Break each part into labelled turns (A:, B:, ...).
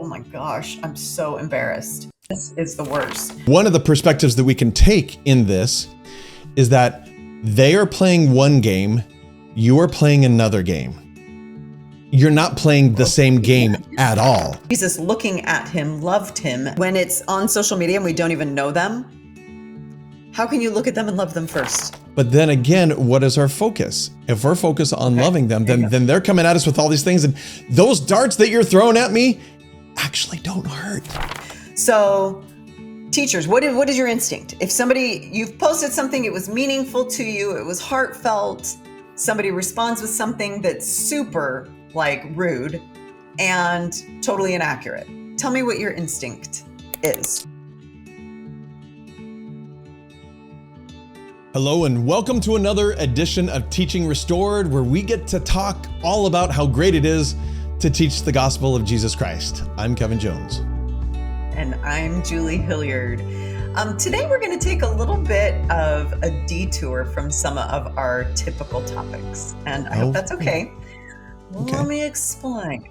A: my gosh, I'm so embarrassed. This is the worst.
B: One of the perspectives that we can take in this is that they are playing one game, you are playing another game. You're not playing the same game at all.
A: Jesus looking at him, loved him. When it's on social media and we don't even know them, how can you look at them and love them first?
B: But then again, what is our focus? If we're focused on loving them, then they're coming at us with all these things, and those darts that you're throwing at me actually don't hurt.
A: So teachers, what is your instinct? If you've posted something, it was meaningful to you, it was heartfelt, somebody responds with something that's super rude and totally inaccurate. Tell me what your instinct is.
B: Hello and welcome to another edition of Teaching Restored, where we get to talk all about how great it is to teach the gospel of Jesus Christ. I'm Kevin Jones.
A: And I'm Julie Hilliard. Today we're going to take a little bit of a detour from some of our typical topics, and I hope that's okay. Let me explain.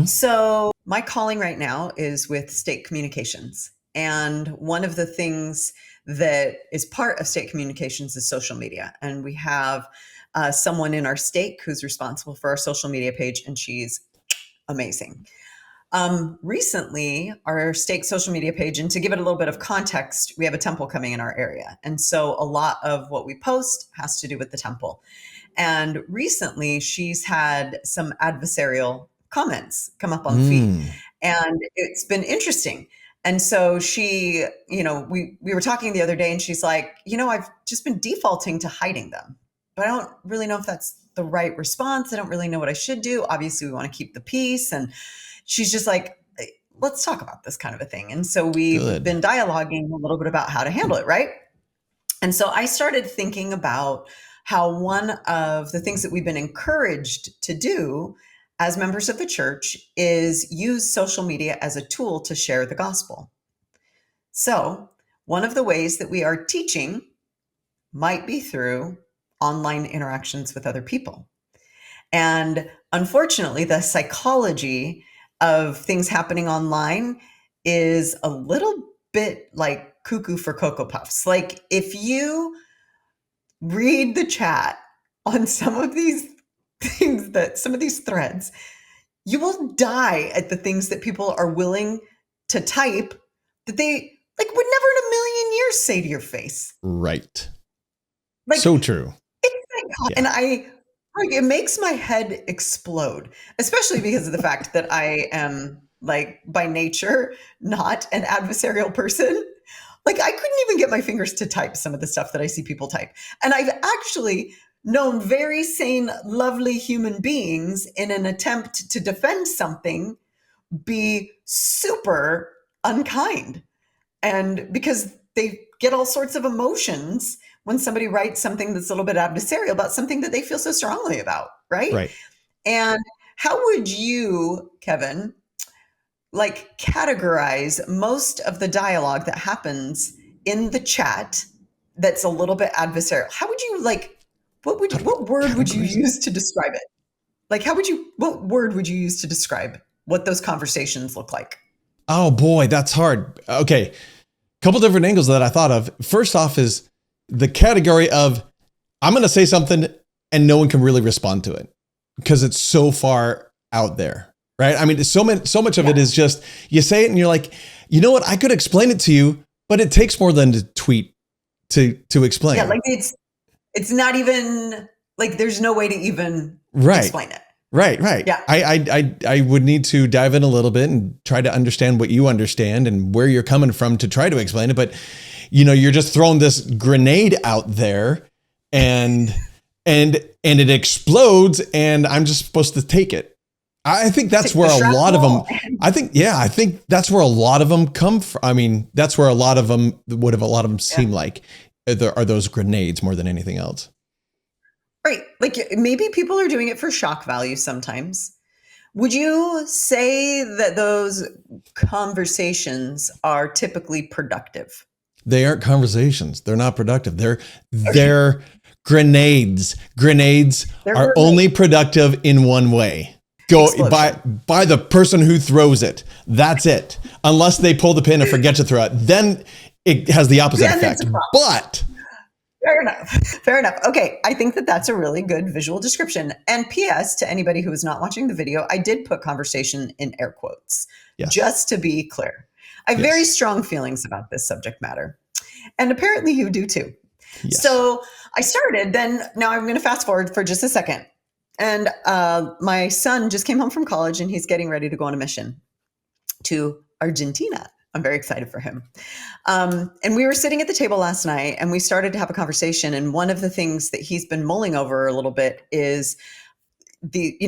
A: So my calling right now is with state communications. And one of the things that is part of state communications is social media. And we have someone in our state who's responsible for our social media page, and she's amazing. Recently, our state social media page, and to give it a little bit of context, we have a temple coming in our area. And so a lot of what we post has to do with the temple. And recently, she's had some adversarial comments come up on the feed. And it's been interesting. And so she, we were talking the other day, and she's like, I've just been defaulting to hiding them, but I don't really know if that's the right response. I don't really know what I should do. Obviously, we want to keep the peace. And she's just like, let's talk about this kind of a thing. And so we've been dialoguing a little bit about how to handle it, right? And so I started thinking about how one of the things that we've been encouraged to do as members of the church is use social media as a tool to share the gospel. So one of the ways that we are teaching might be through online interactions with other people. And unfortunately, the psychology of things happening online is a little bit like cuckoo for Cocoa Puffs. Like if you read the chat on some of these things, some of these threads, you will die at the things that people are willing to type that they would never in a million years say to your face.
B: Right. So true.
A: And it makes my head explode, especially because of the fact that I am by nature not an adversarial person. I couldn't even get my fingers to type some of the stuff that I see people type. And I've actually known very sane, lovely human beings in an attempt to defend something be super unkind. And because they get all sorts of emotions when somebody writes something that's a little bit adversarial about something that they feel so strongly about, right?
B: Right.
A: And how would you, Kevin, categorize most of the dialogue that happens in the chat that's a little bit adversarial? How would you what word would you use to describe it? What word would you use to describe what those conversations look like?
B: Oh boy, that's hard. Okay. Couple different angles that I thought of. First off is the category of I'm going to say something and no one can really respond to it because it's so far out there, right? I mean, so much of it is just you say it and you're like, you know what? I could explain it to you, but it takes more than to tweet to explain.
A: Yeah, it's not even there's no way to even explain it.
B: Right.
A: Yeah.
B: I would need to dive in a little bit and try to understand what you understand and where you're coming from to try to explain it. But you're just throwing this grenade out there and it explodes and I'm just supposed to take it. I think that's where a lot of them, I think that's where a lot of them come from. I mean, that's where a lot of them seem like are those grenades more than anything else.
A: Right. Maybe people are doing it for shock value sometimes. Would you say that those conversations are typically productive?
B: They aren't conversations. They're not productive. They're grenades. Grenades are only productive in one way. go
A: Explosion.
B: by the person who throws it. That's it. Unless they pull the pin and forget to throw it, then it has the opposite
A: Then it's
B: effect.
A: a problem.
B: But
A: Fair enough. Fair enough. Okay. I think that that's a really good visual description. And P.S. to anybody who is not watching the video, I did put conversation in air quotes,
B: yes,
A: just to be clear. I have very strong feelings about this subject matter. And apparently you do too.
B: Yes.
A: So I started, now I'm going to fast forward for just a second. And my son just came home from college and he's getting ready to go on a mission to Argentina. I'm very excited for him. And we were sitting at the table last night and we started to have a conversation. And one of the things that he's been mulling over a little bit is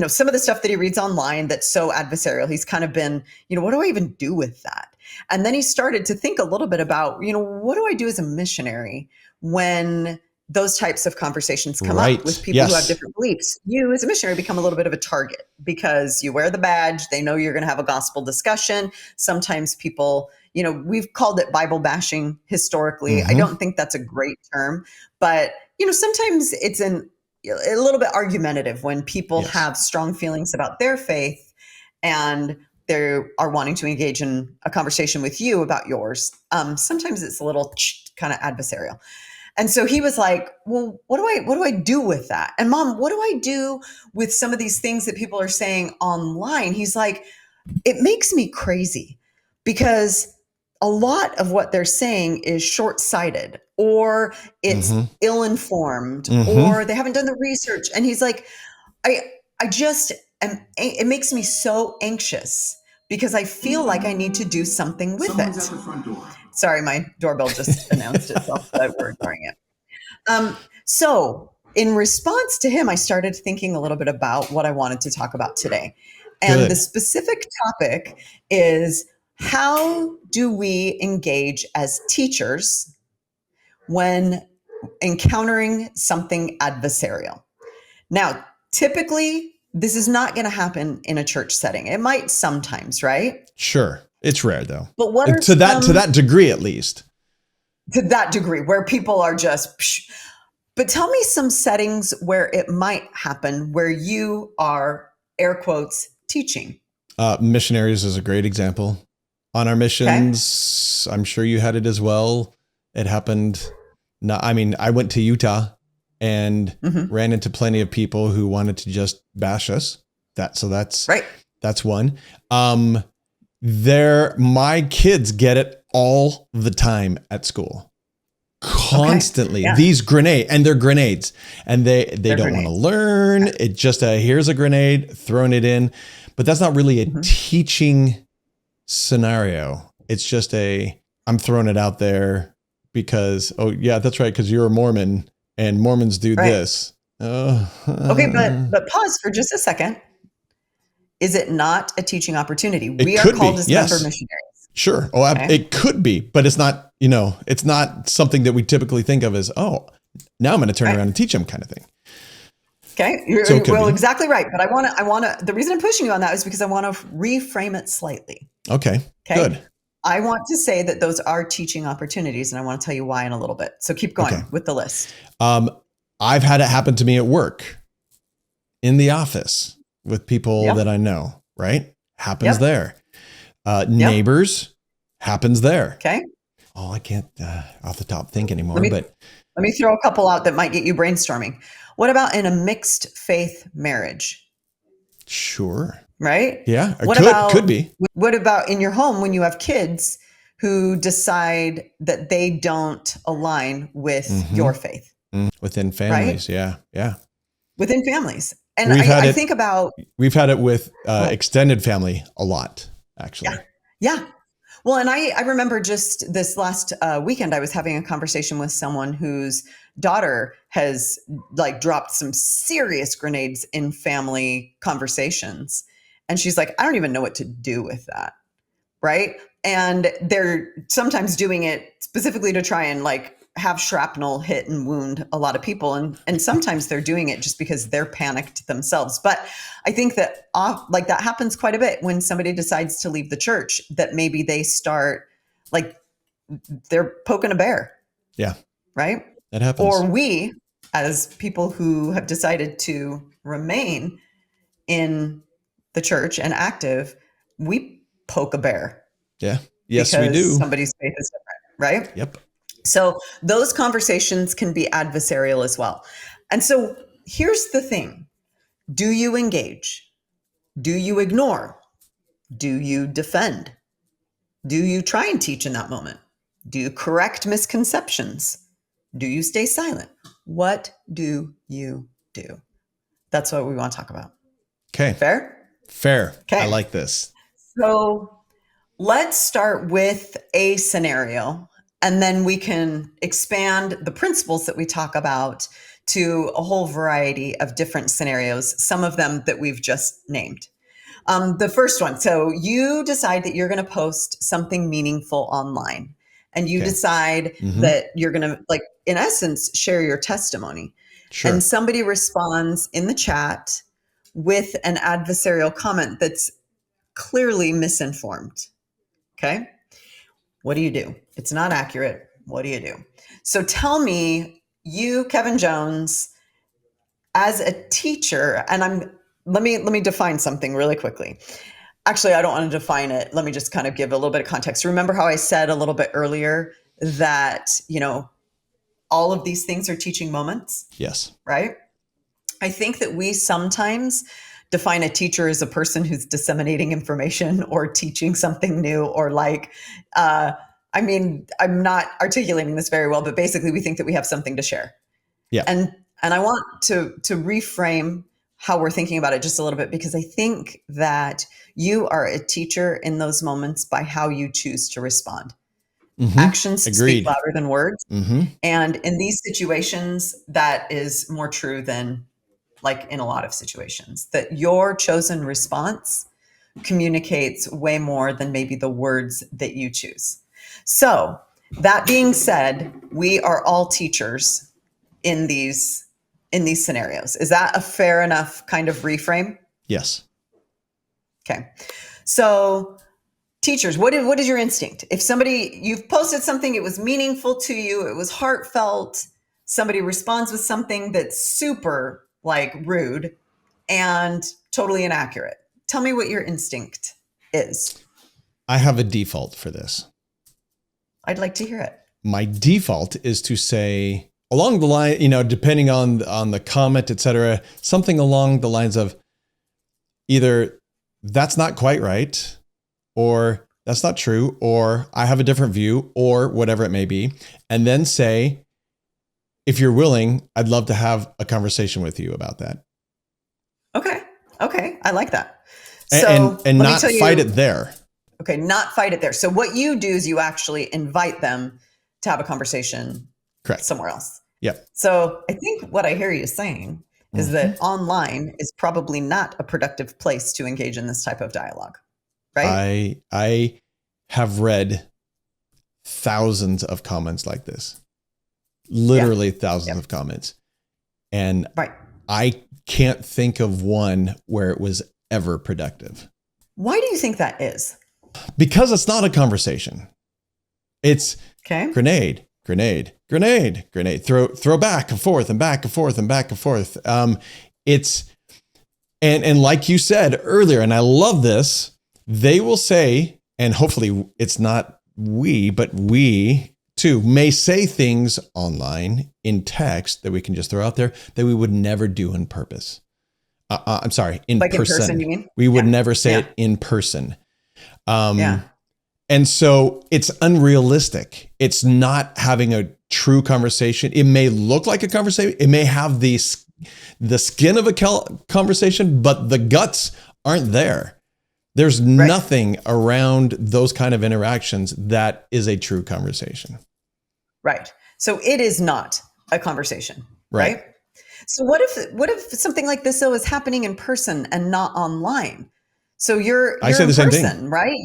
A: some of the stuff that he reads online that's so adversarial. He's kind of been, what do I even do with that? And then he started to think a little bit about, what do I do as a missionary when those types of conversations come up with people who have different beliefs? You as a missionary become a little bit of a target because you wear the badge. They know you're going to have a gospel discussion. Sometimes people, we've called it Bible bashing historically. I don't think that's a great term, but sometimes it's a little bit argumentative when people have strong feelings about their faith and they are wanting to engage in a conversation with you about yours. Sometimes it's a little kind of adversarial. And so he was like, well, what do I do with that? And Mom, what do I do with some of these things that people are saying online? He's like, it makes me crazy because a lot of what they're saying is short-sighted or it's ill-informed or they haven't done the research. And he's like, it makes me so anxious because I feel like I need to do something with it. At the front door. Sorry, my doorbell just announced itself that we're ignoring it. So in response to him, I started thinking a little bit about what I wanted to talk about today. And the specific topic is, how do we engage as teachers when encountering something adversarial? Now, typically, this is not going to happen in a church setting. It might sometimes, right?
B: Sure. It's rare though.
A: But what are
B: to that degree, at least.
A: To that degree, where people are just. Psh. But tell me some settings where it might happen, where you are, air quotes, teaching.
B: Missionaries is a great example. On our missions, I'm sure you had it as well. It happened. I went to Utah and ran into plenty of people who wanted to just bash us. That's right. That's one. My kids get it all the time at school. Constantly. Okay. Yeah. These they're grenades and they don't want to learn. It just here's a grenade, throwing it in, but that's not really a teaching scenario. It's just I'm throwing it out there because, oh yeah, that's right. Cause you're a Mormon and Mormons do this.
A: Okay. But pause for just a second. Is it not a teaching opportunity? We are called as member missionaries.
B: Sure. Oh, it could be, but it's not, it's not something that we typically think of as, oh, now I'm going to turn around and teach them kind of thing.
A: Okay. You're exactly right. But I want to, the reason I'm pushing you on that is because I want to reframe it slightly.
B: Okay. Good.
A: I want to say that those are teaching opportunities and I want to tell you why in a little bit. So keep going with the list.
B: I've had it happen to me at work, in the office with people that I know, right? Happens there. Neighbors, happens there.
A: Okay.
B: Oh, I can't off the top think anymore.
A: Let me throw a couple out that might get you brainstorming. What about in a mixed faith marriage?
B: Sure.
A: Right?
B: Yeah. Could be.
A: What about in your home when you have kids who decide that they don't align with your faith?
B: Within families. Right? Yeah. Within
A: families. And I think about...
B: We've had it with extended family a lot. Actually.
A: Yeah. Well, and I remember just this last weekend, I was having a conversation with someone whose daughter has dropped some serious grenades in family conversations. And she's like, I don't even know what to do with that. Right. And they're sometimes doing it specifically to try and have shrapnel hit and wound a lot of people. And sometimes they're doing it just because they're panicked themselves. But I think that that happens quite a bit when somebody decides to leave the church, that maybe they start they're poking a bear.
B: Yeah.
A: Right.
B: That happens.
A: Or we, as people who have decided to remain in the church and active, we poke a bear.
B: Yeah. Yes, we
A: because
B: do.
A: somebody's faith is different, right?
B: Yep.
A: So those conversations can be adversarial as well. And so here's the thing. Do you engage? Do you ignore? Do you defend? Do you try and teach in that moment? Do you correct misconceptions? Do you stay silent? What do you do? That's what we want to talk about.
B: Okay.
A: Fair?
B: Fair.
A: Okay.
B: I like this.
A: So let's start with a scenario, and then we can expand the principles that we talk about to a whole variety of different scenarios, some of them that we've just named. The first one, so you decide that you're going to post something meaningful online, and you
B: Okay.
A: decide that you're going to, like, in essence, share your testimony.
B: Sure.
A: And somebody responds in the chat with an adversarial comment that's clearly misinformed. Okay. What do you do? It's not accurate. What do you do? So tell me, you, Kevin Jones, as a teacher, and let me define something really quickly. Actually, I don't want to define it. Let me just kind of give a little bit of context. Remember how I said a little bit earlier that, all of these things are teaching moments?
B: Yes.
A: Right? I think that we sometimes define a teacher as a person who's disseminating information or teaching something new, or I'm not articulating this very well, but basically we think that we have something to share.
B: Yeah.
A: And I want to reframe how we're thinking about it just a little bit, because I think that you are a teacher in those moments by how you choose to respond. Actions speak louder than words. And in these situations, that is more true than like in a lot of situations, that your chosen response communicates way more than maybe the words that you choose. So that being said, we are all teachers in these scenarios. Is that a fair enough kind of reframe?
B: Yes.
A: Okay. So teachers, what is your instinct? If you've posted something, it was meaningful to you, it was heartfelt, somebody responds with something that's super like rude and totally inaccurate. Tell me what your instinct is.
B: I have a default for this.
A: I'd like to hear it.
B: My default is to say along the line, depending on the comment, etc., something along the lines of either that's not quite right, or that's not true, or I have a different view, or whatever it may be. And then say, if you're willing, I'd love to have a conversation with you about that.
A: Okay. I like that.
B: And not fight it there.
A: Okay. Not fight it there. So what you do is you actually invite them to have a conversation.
B: Correct.
A: Somewhere else.
B: Yep.
A: So I think what I hear you saying is that online is probably not a productive place to engage in this type of dialogue, right?
B: I have read thousands of comments like this, literally thousands of comments. And I can't think of one where it was ever productive.
A: Why do you think that is?
B: Because it's not a conversation. It's grenade, throw back and forth and back and forth and back and forth. It's, and like you said earlier, and I love this, they will say, and hopefully it's not we, but we too may say things online in text that we can just throw out there that we would never do in purpose. I'm sorry, in person. You mean? We would never say it in person. And so it's unrealistic. It's not having a true conversation. It may look like a conversation. It may have the skin of a conversation, but the guts aren't there. There's nothing around those kind of interactions that is a true conversation. Right.
A: So it is not a conversation, right? So what if something like this though is happening in person and not online? So you're
B: I say
A: in
B: the same
A: person,
B: thing.
A: Right?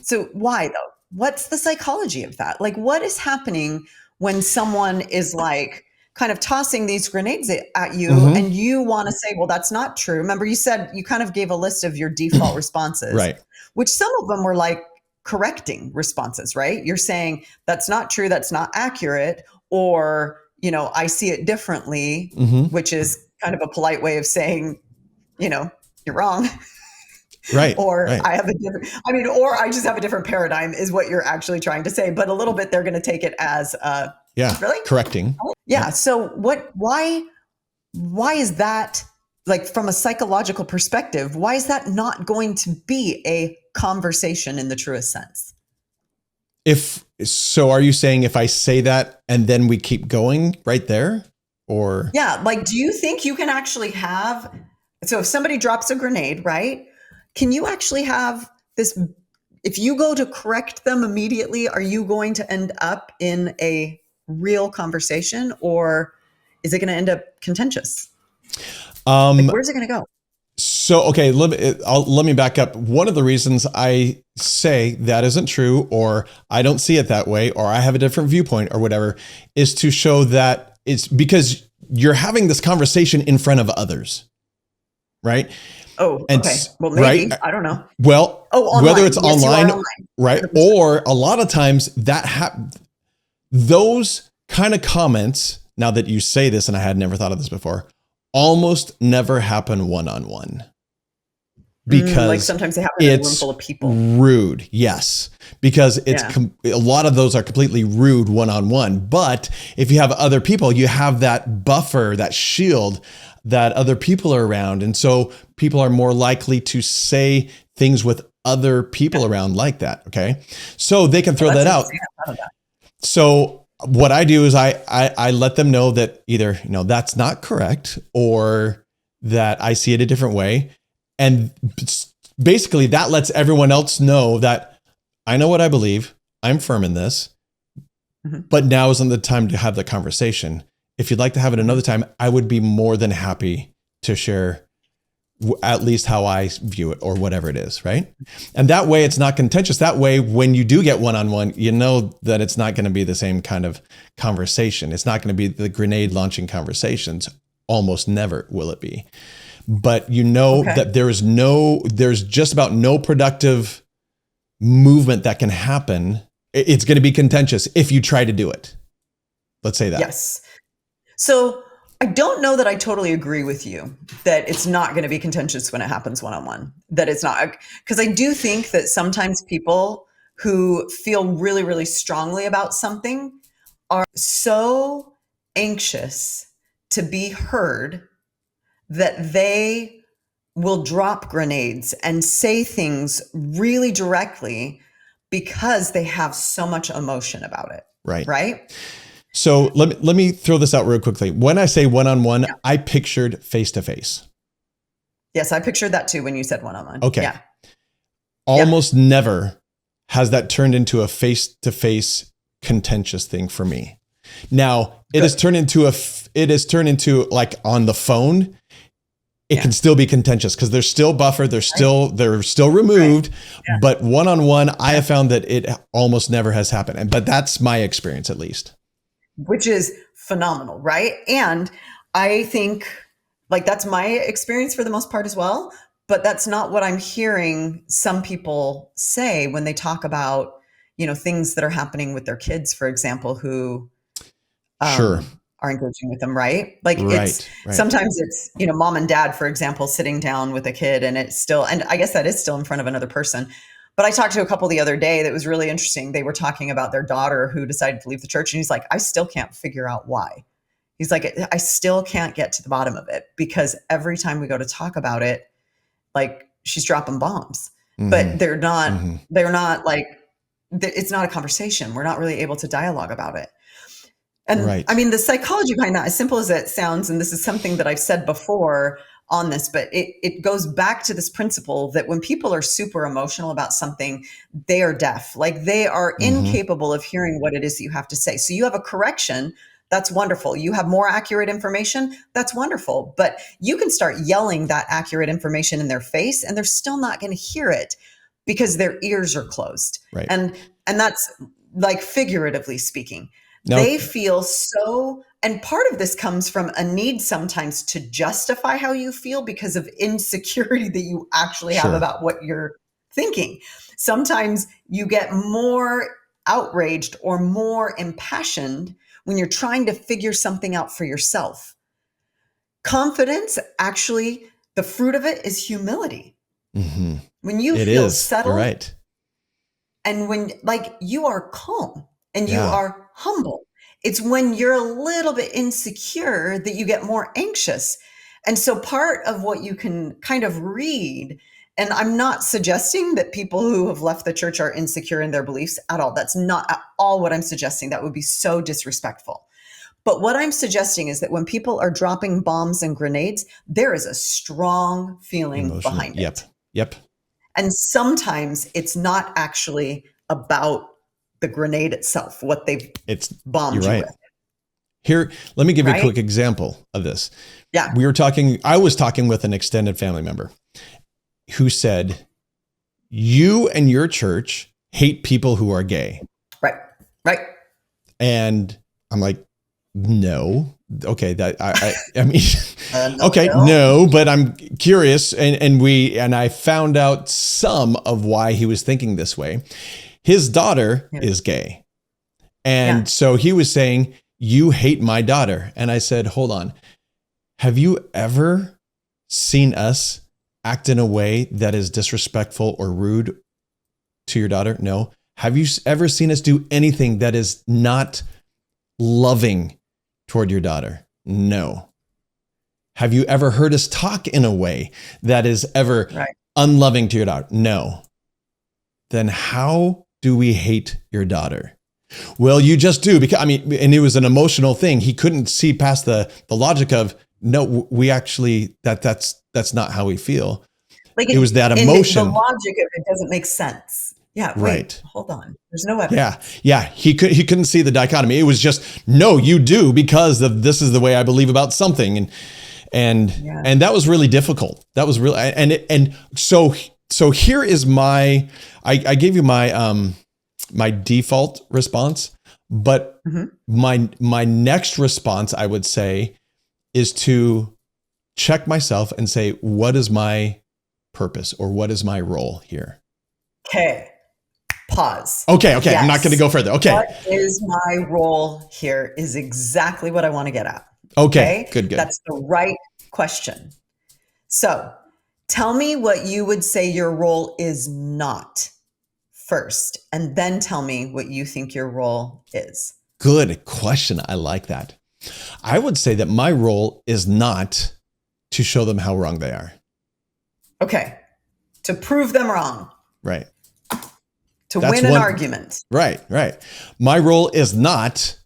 A: So why though? What's the psychology of that? Like, what is happening when someone is like kind of tossing these grenades at you and you want to say, well, that's not true. Remember, you said you kind of gave a list of your default responses, which some of them were like correcting responses, right? You're saying that's not true. That's not accurate. Or, I see it differently, which is kind of a polite way of saying, you're wrong.
B: Right.
A: or
B: Right.
A: I have a different, I mean, or I just have a different paradigm is what you're actually trying to say. But a little bit, they're going to take it as,
B: Yeah.
A: really?
B: Correcting.
A: Yeah.
B: Yep.
A: So why is that, like, from a psychological perspective, why is that not going to be a conversation in the truest sense?
B: If so, are you saying if I say that and then we keep going right there? Or
A: Yeah. Like, do you think you can actually have, so if somebody drops a grenade, right? Can you actually have this? If you go to correct them immediately, are you going to end up in a real conversation, or is it going to end up contentious? Like,
B: um
A: where's it going to go?
B: so okay, let me back up. One of the reasons I say that isn't true, or I don't see it that way, or I have a different viewpoint or whatever, is to show that it's because you're having this conversation in front of others, right?
A: Oh,
B: And
A: okay. Well,
B: right.
A: maybe. I don't know.
B: Well,
A: Oh,
B: whether
A: online.
B: it's
A: Yes, you are
B: online,
A: online.
B: right?
A: 100%.
B: Or a lot of times those kind of comments, now that you say this, and I had never thought of this before, almost never happen one-on-one
A: Like
B: because
A: sometimes they happen in a room
B: it's
A: full of people.
B: rude. Yes, because
A: Yeah.
B: a lot of those are completely rude one-on-one. But if you have other people, you have that buffer, that shield, that other people are around. And so people are more likely to say things with other people around like that. Okay. So they can
A: Well,
B: throw
A: that's
B: that out.
A: interesting. I thought of that.
B: So what I do is I let them know that either, that's not correct, or that I see it a different way. And basically that lets everyone else know that I know what I believe. I'm firm in this,
A: Mhm.
B: but now isn't the time to have the conversation. If you'd like to have it another time, I would be more than happy to share at least how I view it, or whatever it is, right? And that way it's not contentious. That way, when you do get one-on-one, you know that it's not going to be the same kind of conversation. It's not going to be the grenade launching conversations. Almost never will it be. But you know
A: Okay.
B: that there's just about no productive movement that can happen. It's going to be contentious if you try to do it. Let's say that.
A: Yes. So I don't know that I totally agree with you that it's not going to be contentious when it happens one-on-one, that it's not, because I do think that sometimes people who feel really, really strongly about something are so anxious to be heard that they will drop grenades and say things really directly because they have so much emotion about it.
B: Right.
A: Right?
B: So let me throw this out real quickly. When I say one-on-one, I pictured face-to-face.
A: Yes, I pictured that too when you said one-on-one.
B: Okay.
A: Yeah.
B: Almost never has that turned into a face-to-face contentious thing for me. Now, it has turned into like on the phone, it can still be contentious because they're still buffered, they're still removed,
A: Yeah.
B: but one-on-one, I have found that it almost never has happened. But that's my experience, at least.
A: Which is phenomenal, right? And I think, like, that's my experience for the most part as well, but that's not what I'm hearing some people say when they talk about, things that are happening with their kids, for example, who
B: Sure.
A: are engaging with them, right? Like, it's
B: Right.
A: sometimes it's, mom and dad, for example, sitting down with a kid, and it's still, and I guess that is still in front of another person. But I talked to a couple the other day that was really interesting. They were talking about their daughter who decided to leave the church, and he's like, I still can't figure out why. He's like, I still can't get to the bottom of it, because every time we go to talk about it, like, she's dropping bombs, but they're not like, it's not a conversation. We're not really able to dialogue about it. And I
B: Right.
A: mean, the psychology behind that, as simple as it sounds, and this is something that I've said before on this, but it goes back to this principle that when people are super emotional about something, they are deaf. Like, they are incapable of hearing what it is that you have to say. So you have a correction. That's wonderful. You have more accurate information. That's wonderful. But you can start yelling that accurate information in their face, and they're still not going to hear it because their ears are closed.
B: Right.
A: And that's, like, figuratively speaking.
B: Now,
A: They feel so, and part of this comes from a need sometimes to justify how you feel because of insecurity that you actually have
B: Sure.
A: about what you're thinking. Sometimes you get more outraged or more impassioned when you're trying to figure something out for yourself. Confidence, actually, the fruit of it is humility.
B: Mm-hmm.
A: When you
B: It
A: feel
B: is. You're
A: settled,
B: right.
A: and when like you are calm and you
B: Yeah.
A: are humble, it's when you're a little bit insecure that you get more anxious. And so part of what you can kind of read, and I'm not suggesting that people who have left the church are insecure in their beliefs at all. That's not at all what I'm suggesting. That would be so disrespectful. But what I'm suggesting is that when people are dropping bombs and grenades, there is a strong feeling
B: Emotional.
A: behind
B: Yep.
A: it.
B: Yep.
A: And sometimes it's not actually about the grenade itself, what they've
B: It's, you're
A: bombed you
B: right.
A: with,
B: Here, let me give you a
A: right?
B: quick example of this.
A: Yeah,
B: I was talking with an extended family member who said, you and your church hate people who are gay.
A: right, right.
B: And I'm like, no. Okay. I mean,
A: No,
B: okay,
A: no.
B: no, but I'm curious. And I found out some of why he was thinking this way. His daughter
A: Yeah.
B: is gay. And
A: Yeah.
B: so he was saying, you hate my daughter. And I said, hold on. Have you ever seen us act in a way that is disrespectful or rude to your daughter? No. Have you ever seen us do anything that is not loving toward your daughter? No. Have you ever heard us talk in a way that is ever
A: Right.
B: unloving to your daughter? No. Then how do we hate your daughter? Well, you just do, because and it was an emotional thing. He couldn't see past the logic of, no, we actually, that's not how we feel.
A: Like
B: It was that
A: and
B: emotion.
A: the logic of it doesn't make sense. Yeah, wait,
B: Right.
A: hold on. There's no evidence.
B: Yeah. He couldn't see the dichotomy. It was just, no, you do, because this is the way I believe about something. And that was really difficult. That was really, and so here is I gave you my my default response, but my next response, I would say, is to check myself and say, what is my purpose, or what is my role here?
A: Okay. Pause.
B: Okay.
A: Yes.
B: I'm not going to go further. Okay.
A: What is my role here is exactly what I want to get at.
B: Okay. Good.
A: That's the right question. So tell me what you would say your role is not first, and then tell me what you think your role is.
B: Good question. I like that. I would say that my role is not to show them how wrong they are.
A: Okay. To prove them wrong.
B: Right.
A: To win an argument.
B: Right. My role is not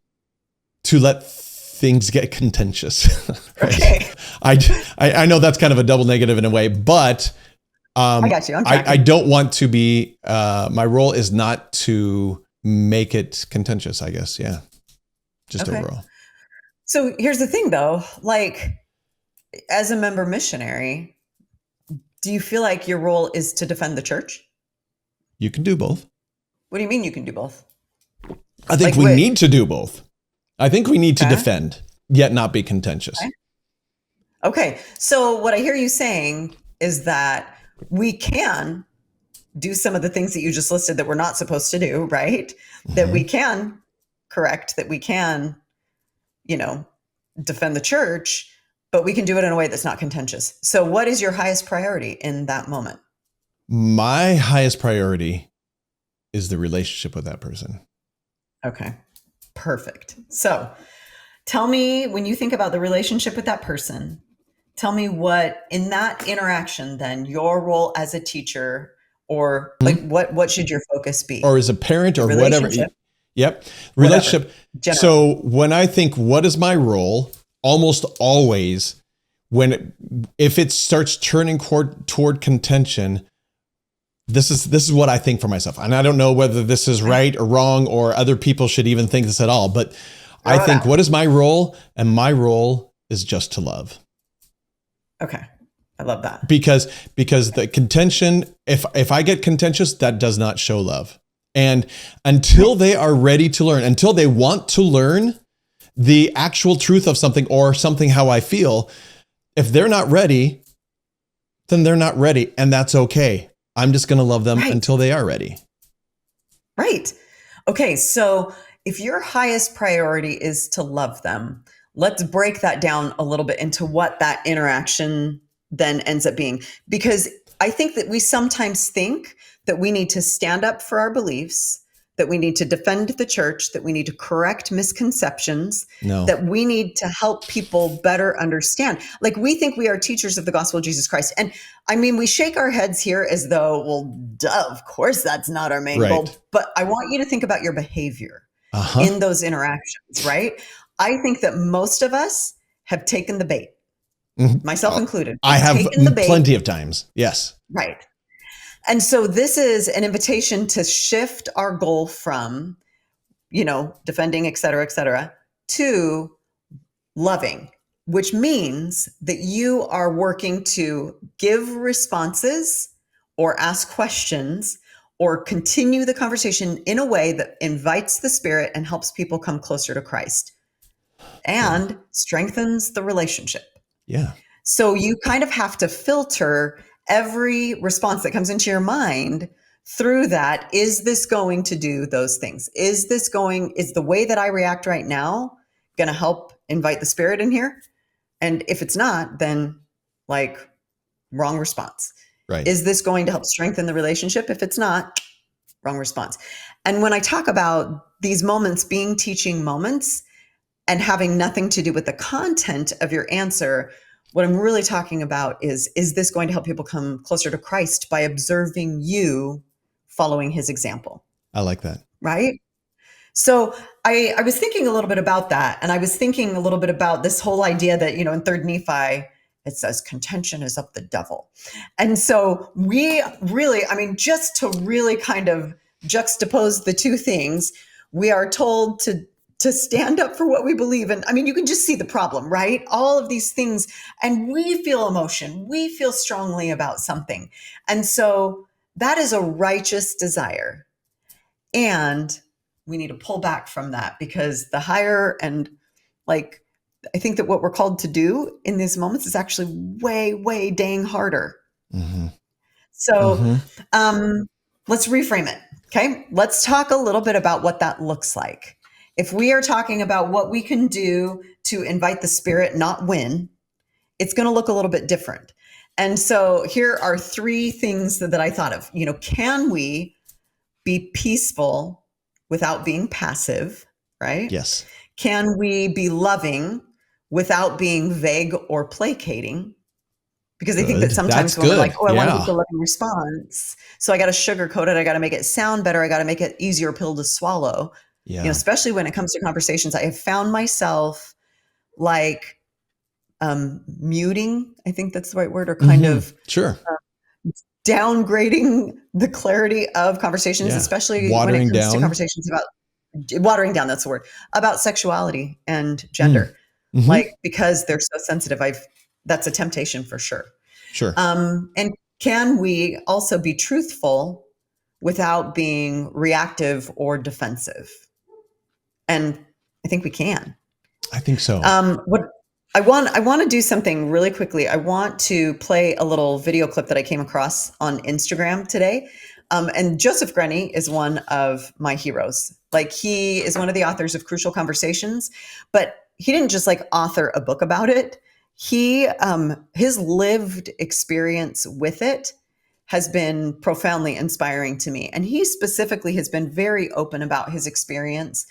B: to let things get contentious. Right?
A: Okay.
B: I know that's kind of a double negative in a way, but
A: I got you.
B: I don't want to be, my role is not to make it contentious, I guess. Yeah. Just overall.
A: So here's the thing though, like as a member missionary, do you feel like your role is to defend the church?
B: You can do both.
A: What do you mean you can do both?
B: I think we need to do both. I think we need to defend, yet not be contentious.
A: Okay. So what I hear you saying is that we can do some of the things that you just listed that we're not supposed to do, right? That we can correct, that we can, defend the church, but we can do it in a way that's not contentious. So what is your highest priority in that moment?
B: My highest priority is the relationship with that person.
A: Okay, perfect. So tell me, when you think about the relationship with that person, tell me what in that interaction, then your role as a teacher, or like what should your focus be?
B: Or as a parent, or whatever. Yep. Relationship. So when I think, what is my role? Almost always, if it starts turning toward contention, this is what I think for myself. And I don't know whether this is right or wrong, or other people should even think this at all. But I think, what is my role? And my role is just to love.
A: Okay. I love that.
B: Because the contention, if I get contentious, that does not show love. And until they are ready to learn, until they want to learn the actual truth of something, or something how I feel, if they're not ready, then they're not ready. And that's okay. I'm just going to love them until they are ready.
A: Right. Okay. So if your highest priority is to love them, let's break that down a little bit into what that interaction then ends up being. Because I think that we sometimes think that we need to stand up for our beliefs, that we need to defend the church, that we need to correct misconceptions,
B: No.
A: that we need to help people better understand. Like, we think we are teachers of the gospel of Jesus Christ. And I mean, we shake our heads here as though, well, duh, of course that's not our main goal. But I want you to think about your behavior in those interactions, right? I think that most of us have taken the bait, myself included.
B: I have
A: taken the bait
B: plenty of times. Yes.
A: Right. And so this is an invitation to shift our goal from, defending, et cetera, to loving, which means that you are working to give responses or ask questions or continue the conversation in a way that invites the Spirit and helps people come closer to Christ and strengthens the relationship.
B: Yeah.
A: So you kind of have to filter every response that comes into your mind through that. Is this going to do those things? Is the way that I react right now going to help invite the Spirit in here? And if it's not, then wrong response.
B: Right.
A: Is this going to help strengthen the relationship? If it's not, wrong response. And when I talk about these moments being teaching moments and having nothing to do with the content of your answer, what I'm really talking about is this going to help people come closer to Christ by observing you following his example?
B: I like that.
A: Right? So I was thinking a little bit about that. And I was thinking a little bit about this whole idea that, in 3rd Nephi, it says contention is of the devil. And so we really, just to really kind of juxtapose the two things, we are told to stand up for what we believe in. You can just see the problem, right? All of these things. And we feel emotion. We feel strongly about something. And so that is a righteous desire. And we need to pull back from that, because the higher and I think that what we're called to do in these moments is actually way, way dang harder.
B: Mm-hmm.
A: So let's reframe it. Okay. Let's talk a little bit about what that looks like. If we are talking about what we can do to invite the Spirit, not win, it's going to look a little bit different. And so here are 3 things that I thought of. Can we be peaceful without being passive, right?
B: Yes.
A: Can we be loving without being vague or placating? Because I think that sometimes when we're like, I want to get the loving response, so I got to sugarcoat it. I got to make it sound better. I got to make it easier pill to swallow.
B: Yeah.
A: Especially when it comes to conversations, I have found myself muting, I think that's the right word, or kind of downgrading the clarity of conversations, especially when it comes to conversations about watering down, that's the word, about sexuality and gender, because they're so sensitive. That's a temptation for sure.
B: Sure.
A: And can we also be truthful without being reactive or defensive? And I think we can.
B: I think so.
A: What I want to do something really quickly. I want to play a little video clip that I came across on Instagram today. And Joseph Grenny is one of my heroes. He is one of the authors of Crucial Conversations, but he didn't just author a book about it. His lived experience with it has been profoundly inspiring to me. And he specifically has been very open about his experience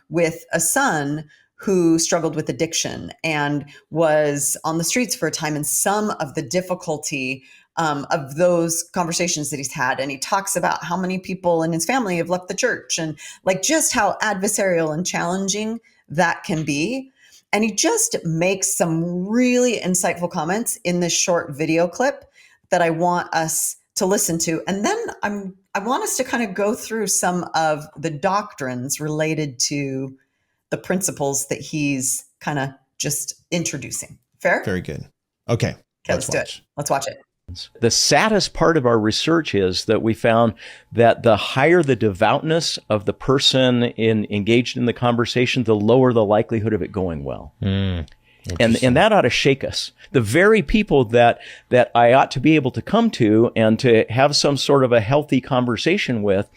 A: with a son who struggled with addiction and was on the streets for a time, and some of the difficulty of those conversations that he's had. And he talks about how many people in his family have left the church, and just how adversarial and challenging that can be. And he just makes some really insightful comments in this short video clip that I want us to listen to. And then I want us to kind of go through some of the doctrines related to the principles that he's kind of just introducing. Fair?
B: Very good. Okay.
A: Let's do it. Let's watch it.
C: The saddest part of our research is that we found that the higher the devoutness of the person engaged in the conversation, the lower the likelihood of it going well. And that ought to shake us. The very people that I ought to be able to come to and to have some sort of a healthy conversation with,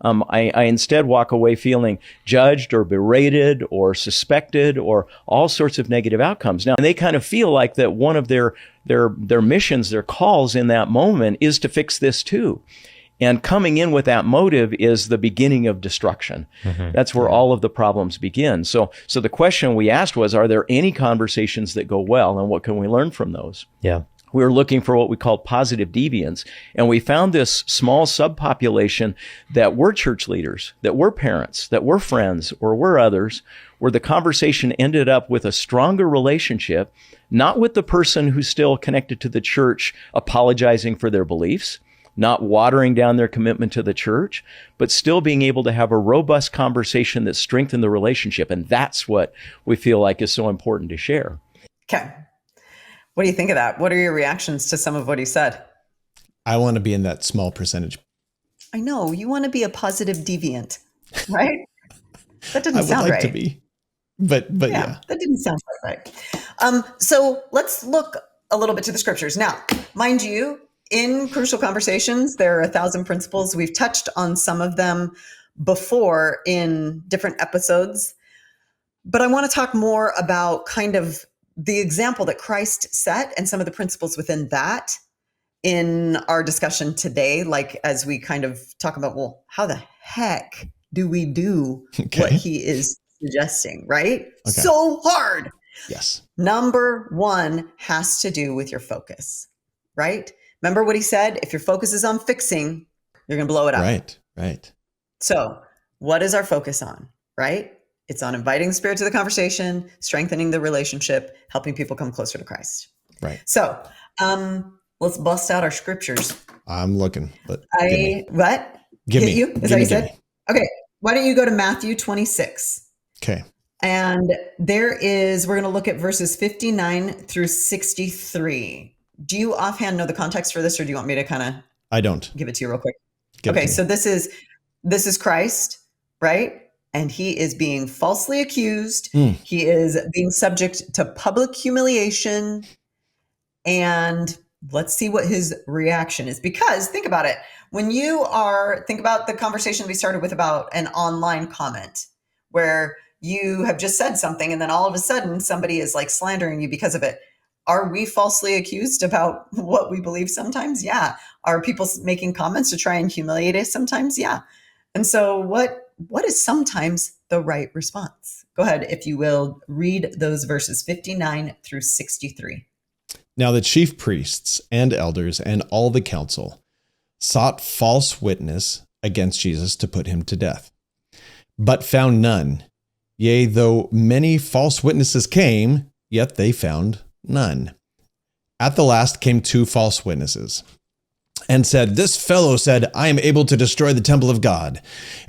C: I instead walk away feeling judged or berated or suspected or all sorts of negative outcomes. Now, they kind of feel like that one of their missions, their calls in that moment is to fix this too. And coming in with that motive is the beginning of destruction. Mm-hmm. That's where all of the problems begin. So the question we asked was, are there any conversations that go well, and what can we learn from those?
D: Yeah.
C: We were looking for what we call positive deviants, and we found this small subpopulation that were church leaders, that were parents, that were friends, or were others, where the conversation ended up with a stronger relationship, not with the person who's still connected to the church apologizing for their beliefs, not watering down their commitment to the church, but still being able to have a robust conversation that strengthened the relationship. And that's what we feel like is so important to share.
A: Okay. What do you think of that? What are your reactions to some of what he said?
B: I want to be in that small percentage.
A: I know. You want to be a positive deviant, right? That doesn't sound
B: like
A: right.
B: to be. But yeah.
A: That didn't sound quite right. So let's look a little bit to the scriptures. Now, mind you, in Crucial Conversations, there are 1,000 principles. We've touched on some of them before in different episodes, but I want to talk more about kind of the example that Christ set and some of the principles within that in our discussion today, like as we kind of talk about, well, how the heck do we do what he is suggesting, right? Okay. So hard.
B: Yes.
A: Number one has to do with your focus, right? Remember what he said? If your focus is on fixing, you're going to blow it up.
B: Right.
A: So what is our focus on, right? It's on inviting the Spirit to the conversation, strengthening the relationship, helping people come closer to Christ.
B: Right.
A: So let's bust out our scriptures.
B: I'm looking. But
A: what?
B: Give me.
A: You? Is that what you said? Okay. Why don't you go to Matthew 26?
B: Okay.
A: And we're going to look at verses 59 through 63. Do you offhand know the context for this, or do you want me to kind of?
B: I don't.
A: Give it to you real quick. Okay, so this is Christ, right? And he is being falsely accused. He is being subject to public humiliation. And let's see what his reaction is. Because think about it. Think about the conversation we started with about an online comment where you have just said something and then all of a sudden somebody is like slandering you because of it. Are we falsely accused about what we believe sometimes? Yeah. Are people making comments to try and humiliate us sometimes? Yeah. And so what is sometimes the right response? Go ahead, if you will, read those verses 59 through 63.
B: Now the chief priests and elders and all the council sought false witness against Jesus to put him to death, but found none. Yea, though many false witnesses came, yet they found none. At the last came 2 false witnesses and said, This fellow said, I am able to destroy the temple of God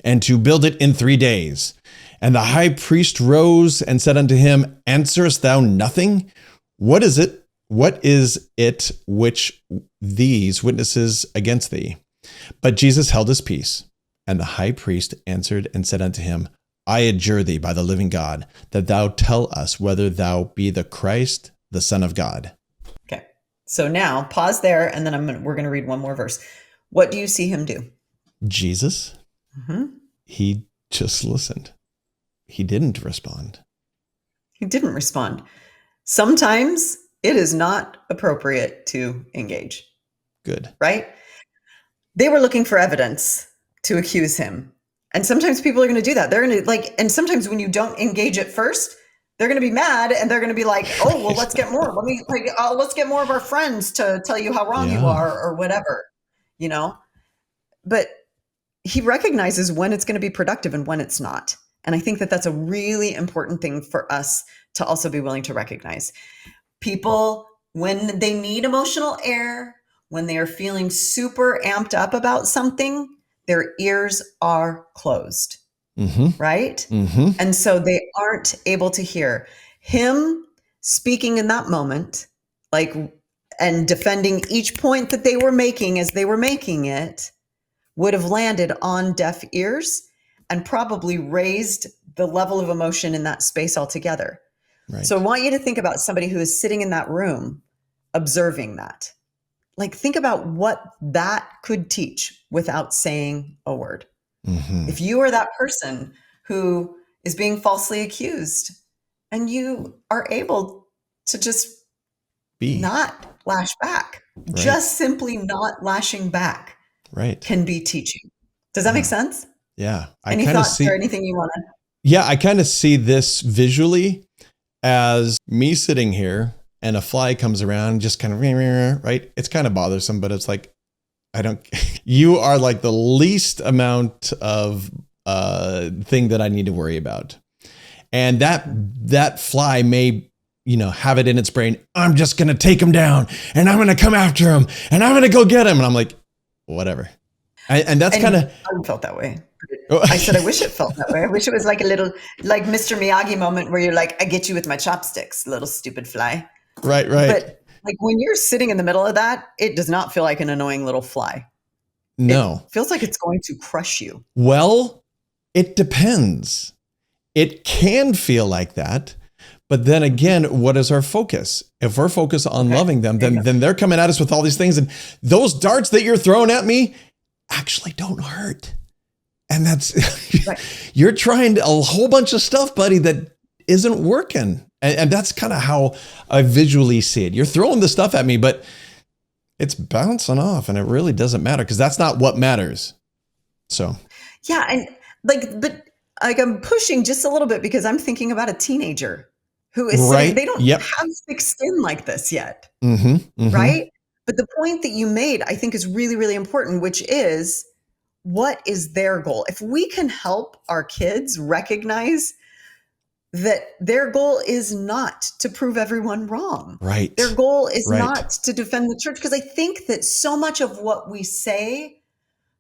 B: and to build it in 3 days. And the high priest rose and said unto him, Answerest thou nothing? What is it which these witnesses against thee? But Jesus held his peace. And the high priest answered and said unto him, I adjure thee by the living God, that thou tell us whether thou be the Christ, the Son of God.
A: Okay. So now pause there, and then we're going to read one more verse. What do you see him do?
B: Jesus? Mm-hmm. He just listened. He didn't respond.
A: He didn't respond. Sometimes it is not appropriate to engage.
B: Good.
A: Right? They were looking for evidence to accuse him. And sometimes people are going to do that. They're going to and sometimes when you don't engage at first, they're going to be mad and they're going to be like, oh, well, let's get more. Let's get more of our friends to tell you how wrong you are or whatever, But he recognizes when it's going to be productive and when it's not. And I think that that's a really important thing for us to also be willing to recognize. People, when they need emotional air, when they are feeling super amped up about something, their ears are closed, right? Mm-hmm. And so they aren't able to hear him speaking in that moment, and defending each point that they were making as they were making it would have landed on deaf ears and probably raised the level of emotion in that space altogether.
B: Right.
A: So I want you to think about somebody who is sitting in that room observing that. Like, think about what that could teach without saying a word.
B: Mm-hmm.
A: If you are that person who is being falsely accused and you are able to just not lash back, just simply not lashing back can be teaching. Does that make sense?
B: Yeah.
A: Any thoughts or anything you want to?
B: Yeah, I kind of see this visually as me sitting here and a fly comes around, just kind of, right? It's kind of bothersome, but it's like, you are like the least amount of thing that I need to worry about. And that fly may, have it in its brain, I'm just going to take him down and I'm going to come after him and I'm going to go get him. And I'm like, whatever. And that's kind of.
A: I felt that way. I said, I wish it felt that way. I wish it was like a little, like Mr. Miyagi moment where you're like, I get you with my chopsticks, little stupid fly.
B: Right.
A: But like when you're sitting in the middle of that, it does not feel like an annoying little fly.
B: No.
A: It feels like it's going to crush you.
B: Well, it depends. It can feel like that. But then again, what is our focus? If we're focused on loving them, then they're coming at us with all these things. And those darts that you're throwing at me actually don't hurt. And that's, you're trying a whole bunch of stuff, buddy, that isn't working. And that's kind of how I visually see it. You're throwing the stuff at me, but it's bouncing off and it really doesn't matter because that's not what matters. So.
A: Yeah. And but I'm pushing just a little bit because I'm thinking about a teenager who is sitting, they don't have thick skin like this yet. Right. But the point that you made, I think is really, really important, which is, what is their goal? If we can help our kids recognize that their goal is not to prove everyone wrong.
B: Right.
A: Their goal is not to defend the church. Because I think that so much of what we say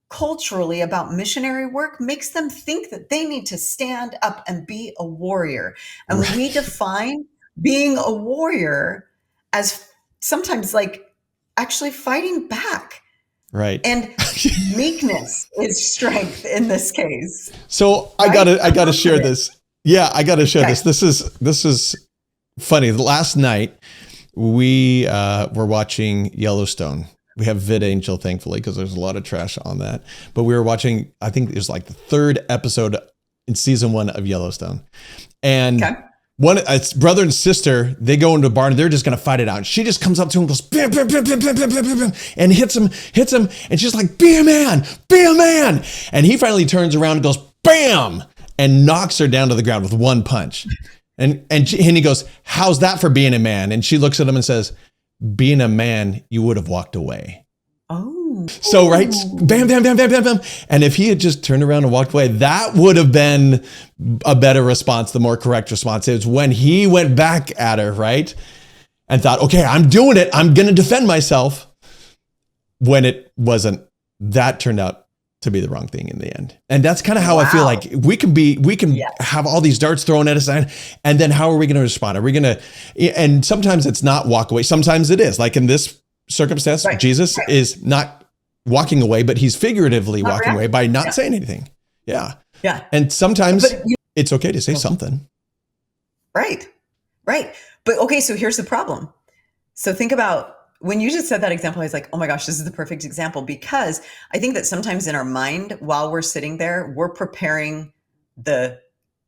A: culturally about missionary work makes them think that they need to stand up and be a warrior. And we define being a warrior as sometimes like actually fighting back.
B: Right.
A: And meekness is strength in this case.
B: So I gotta share this. Yeah, I gotta share this. This is funny. Last night we were watching Yellowstone. We have VidAngel, thankfully, because there's a lot of trash on that. But we were watching, I think it was like the 3rd episode in season 1 of Yellowstone. And it's brother and sister, they go into a barn and they're just going to fight it out. And she just comes up to him and goes, bam, bam, bam, bam, bam, bam, bam, bam, and hits him. And she's like, be a man, be a man. And he finally turns around and goes, bam, and knocks her down to the ground with one punch. And he goes, how's that for being a man? And she looks at him and says, being a man, you would have walked away.
A: Oh.
B: So, right, bam, bam, bam, bam, bam, bam. And if he had just turned around and walked away, that would have been a better response, the more correct response. It was when he went back at her, right? And thought, okay, I'm doing it. I'm going to defend myself. When it wasn't, that turned out to be the wrong thing in the end. And that's kind of how I feel like we can have all these darts thrown at us. And then how are we going to respond? Are we going to, and sometimes it's not walk away. Sometimes it is. Like in this circumstance, Jesus is not walking away, but he's figuratively walking away by not saying anything. Yeah.
A: Yeah.
B: And sometimes it's okay to say something.
A: Right. But okay, so here's the problem. So think about, when you just said that example, I was like, oh my gosh, this is the perfect example, because I think that sometimes in our mind, while we're sitting there, we're preparing the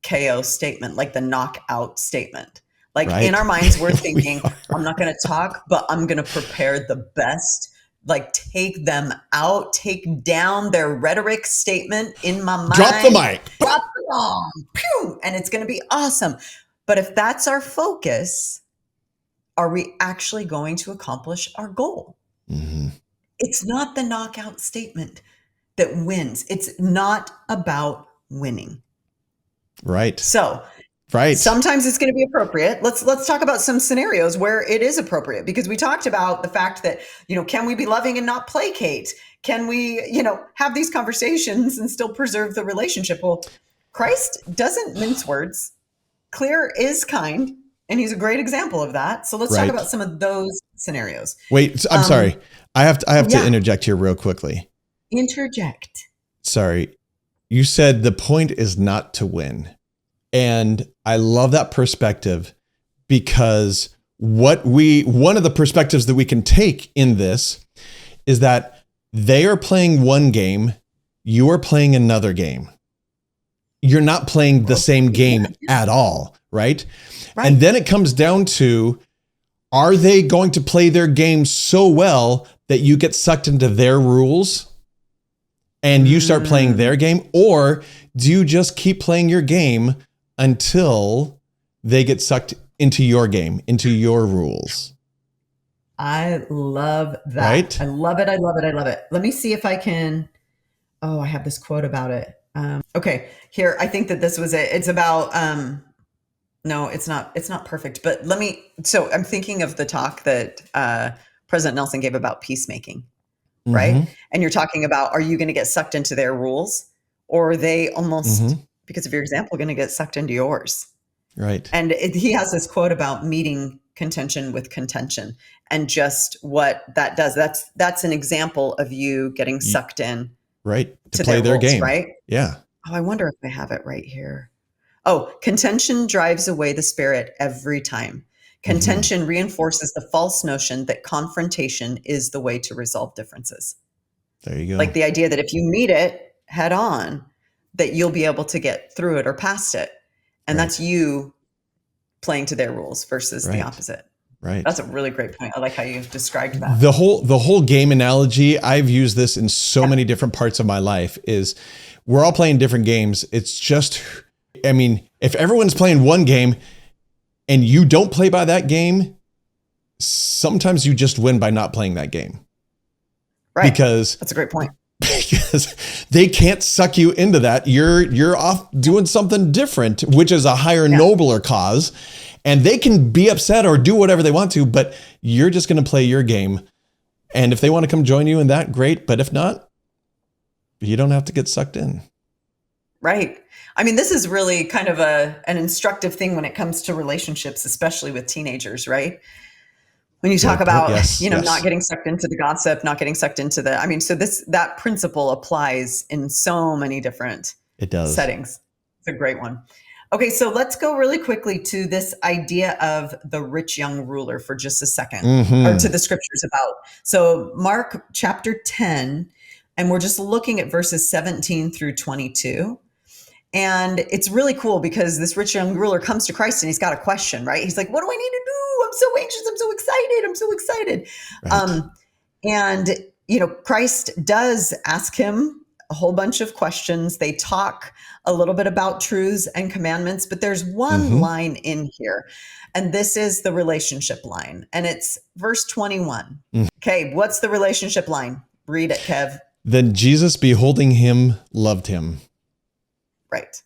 A: KO statement, like the knockout statement. Like in our minds, we're thinking, I'm not going to talk, but I'm going to prepare the best, like take them out, take down their rhetoric statement in my mind.
B: Drop the mic.
A: Drop the bomb. Pew! And it's going to be awesome. But if that's our focus, are we actually going to accomplish our goal? Mm-hmm. It's not the knockout statement that wins. It's not about winning.
B: Right.
A: So sometimes it's going to be appropriate. Let's talk about some scenarios where it is appropriate, because we talked about the fact that, can we be loving and not placate? Can we, have these conversations and still preserve the relationship? Well, Christ doesn't mince words. Clear is kind. And he's a great example of that. So let's talk about some of those scenarios.
B: Wait, I'm sorry. I have to interject here real quickly.
A: Interject.
B: Sorry. You said the point is not to win. And I love that perspective because one of the perspectives that we can take in this is that they are playing one game, you are playing another game. You're not playing the same game at all, right? And then it comes down to, are they going to play their game so well that you get sucked into their rules and you start playing their game? Or do you just keep playing your game until they get sucked into your game, into your rules?
A: I love that.
B: Right?
A: I love it. I love it. I love it. Let me see if I can. Oh, I have this quote about it. Okay, here. I think that this was it. It's about, no, it's not perfect, but so I'm thinking of the talk that President Nelson gave about peacemaking, right? And you're talking about, are you going to get sucked into their rules, or are they almost, because of your example, going to get sucked into yours?
B: Right.
A: And he has this quote about meeting contention with contention and just what that does. That's an example of you getting sucked in.
B: Right. To play their
A: rules,
B: game.
A: Right.
B: Yeah.
A: Oh, I wonder if I have it right here. Oh, contention drives away the spirit every time. Contention reinforces the false notion that confrontation is the way to resolve differences.
B: There you go.
A: Like the idea that if you meet it head on, that you'll be able to get through it or past it. And that's you playing to their rules versus the opposite.
B: Right.
A: That's a really great point. I like how you described that.
B: The whole game analogy, I've used this in so many different parts of my life, is we're all playing different games. It's just, I mean, if everyone's playing one game and you don't play by that game, sometimes you just win by not playing that game.
A: Right.
B: Because
A: that's a great point.
B: Because they can't suck you into that. You're off doing something different, which is a higher, nobler cause. And they can be upset or do whatever they want to, but you're just going to play your game. And if they want to come join you in that, great. But if not, you don't have to get sucked in.
A: Right. I mean, this is really kind of an instructive thing when it comes to relationships, especially with teenagers, right? When you talk about, not getting sucked into the gossip, not getting sucked into so that principle applies in so many different settings. It's a great one. Okay, so let's go really quickly to this idea of the rich young ruler for just a second, or to the scriptures about. So Mark chapter 10, and we're just looking at verses 17 through 22. And it's really cool because this rich young ruler comes to Christ and he's got a question, right? He's like, what do I need to do? I'm so anxious. I'm so excited. I'm so excited. Right. And Christ does ask him a whole bunch of questions. They talk a little bit about truths and commandments, but there's one line in here, and this is the relationship line, and it's verse 21. Okay, what's the relationship line? Read it, Kev.
B: Then Jesus, beholding him, loved him.
A: Right.